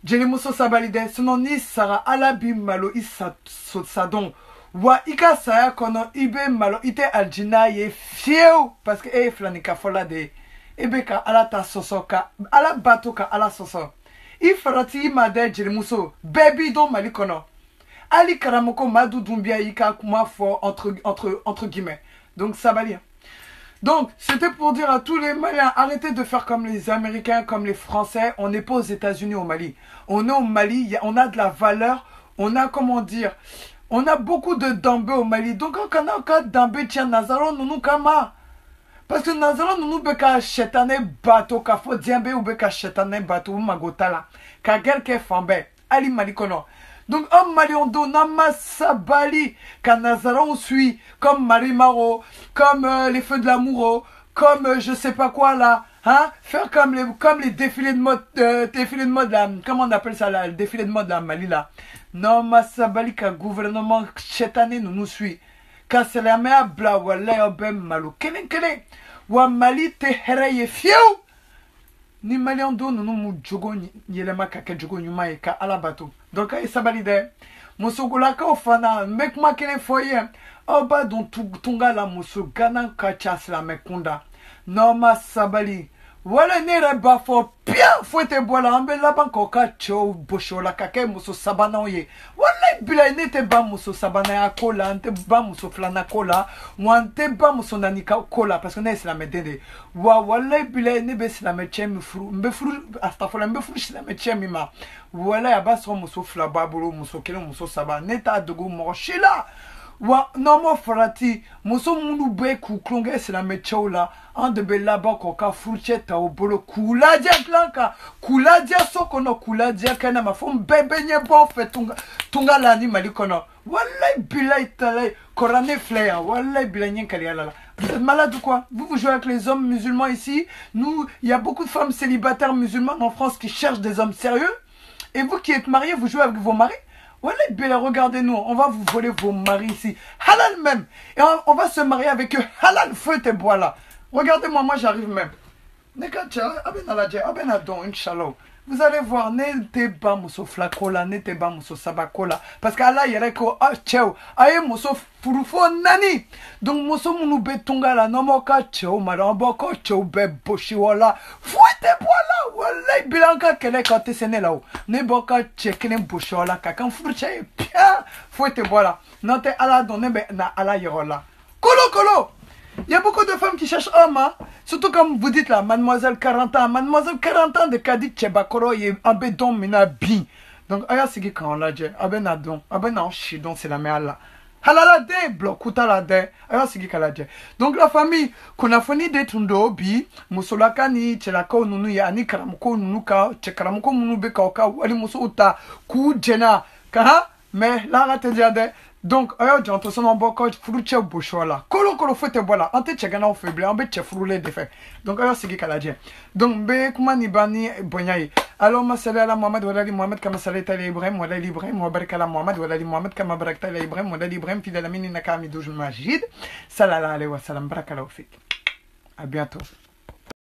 jeli muso sabalide sinon ni sara alabi malo isa sadon wa ika saya kono ibe malo ite aljina ye fieu parce que e flanika fola de ebeka ala ta sosoka ala batoka ala soso ifarati ma de jeli muso baby don malikono Ali Karamoko Madou Doumbia Ika Kuma fort entre guillemets. Donc ça va lire. Donc, c'était pour dire à tous les Maliens, arrêtez de faire comme les Américains, comme les Français. On n'est pas aux États-Unis, au Mali. On est au Mali, on a de la valeur, on a, comment dire, on a beaucoup de Dambé au Mali. Donc, quand on a un cas Dambé, tiens, Nazaro, nous kama. Parce que Nazaro, nous beka chetane bateau, ka fo diambe ou beka chetane bateau, magotala. Ka gelke fambe, ali malikono. Donc, un Maliondo, Nama Sabali, Kanazaron suit, comme Marimaro, comme les Feux de l'amour, comme je sais pas quoi là, hein, faire comme les défilés de mode là, comment on appelle ça là, le défilé de mode là, Mali là. Nama Sabali, qu'un gouvernement chétané nous suit. Quand c'est la mère bla, wala, ben malo, kelen, wa Mali te hereye fieu. Ni Maliondo, nous jogo, yelema kake jogo, nyuma eka ala bateau. Donc, il s'abalide. Mosogolaka ofana, mek makene foye. Oba don tunga la moso gana kachas la mekunda. Norma sabali. Wala nere bafo bien fouete bola ambe la banko kacho bosho la kake moso sabana oye. Wala bila nete ba moso sabana ya kola, ante ba moso flana kola, wante ba moso nanika kola parce que ne c'est la medende. Wala bila nebe c'est la mechem fru, mbe fru astafola mbe fru c'est la mechem ma. Wala ya ba so moso fla babolo moso kelo moso sabana neta dogo mo shila. Wa nomo farati muso mundu be ku klonge c'est la mechola en de bella bako ka furcheta o bolo kuladia blanca kuladia sokono kuladia kana mafom bebe nye bon fait tunga la ni malikono wallahi billahi talay korane flea wallahi billahi nyen kali ala. Vous êtes malade ou quoi? Vous jouez avec les hommes musulmans ici. Nous, il y a beaucoup de femmes célibataires musulmanes en France qui cherchent des hommes sérieux. Et vous qui êtes mariés, vous jouez avec vos maris. Regardez-nous, on va vous voler vos maris ici. Halal même. Et on va se marier avec eux. Halal, feu tes bois là. Regardez-moi, moi j'arrive même. Vous allez voir, n'était pas mousso flacola, n'était pas mousso sabacola. Parce qu'Allah, il y a ko tchao. Aye mousso furufo nani. Donc mousso mounou betunga la nomoka tchao, madame boko tchao be boshiwala. Fouette voilà, walay bilanka kele quand t'es séné là-haut. Ne boka tchekene boshiwala, kakan furche, pia. Fouette voilà. Note Allah donne na Allah yerola. Kolo. Il y a beaucoup de femmes qui cherchent homme, hein? Surtout comme vous dites là, mademoiselle 40 ans, mademoiselle 40 ans de Kadi Tchebakoro, il est un bédon, mina bi. Donc, aya sigi quand on l'a dit, aben adon, aben en chidon, c'est la mère là. Halala de, blokuta la de, aya sigi kala dit. Donc, la famille, qu'on a fini de tundo bi, musolaka ni, tchelaka nunu ya, ni karamuko nunu ka, tchekaramuko nunu beka oka, wali muso uta, ku jena, kaha, mais là, la te diade. Donc, ayo janto sono boko fruche boshola. Kolo fete bola. Ante chegana o feble, ambe chefrule de fait. Donc ayo sigi kaladje. Donc be kuma ni bani bonyai. Alors ma ala Muhammad walali Muhammad kama salita ala Ibrahim walali Ibrahim wa barik ala Muhammad walali Muhammad kama barakta ala Ibrahim walali Ibrahim fidèle amini naka amidouj majid. Sallallahu alayhi wa sallam barakala fik. À bientôt.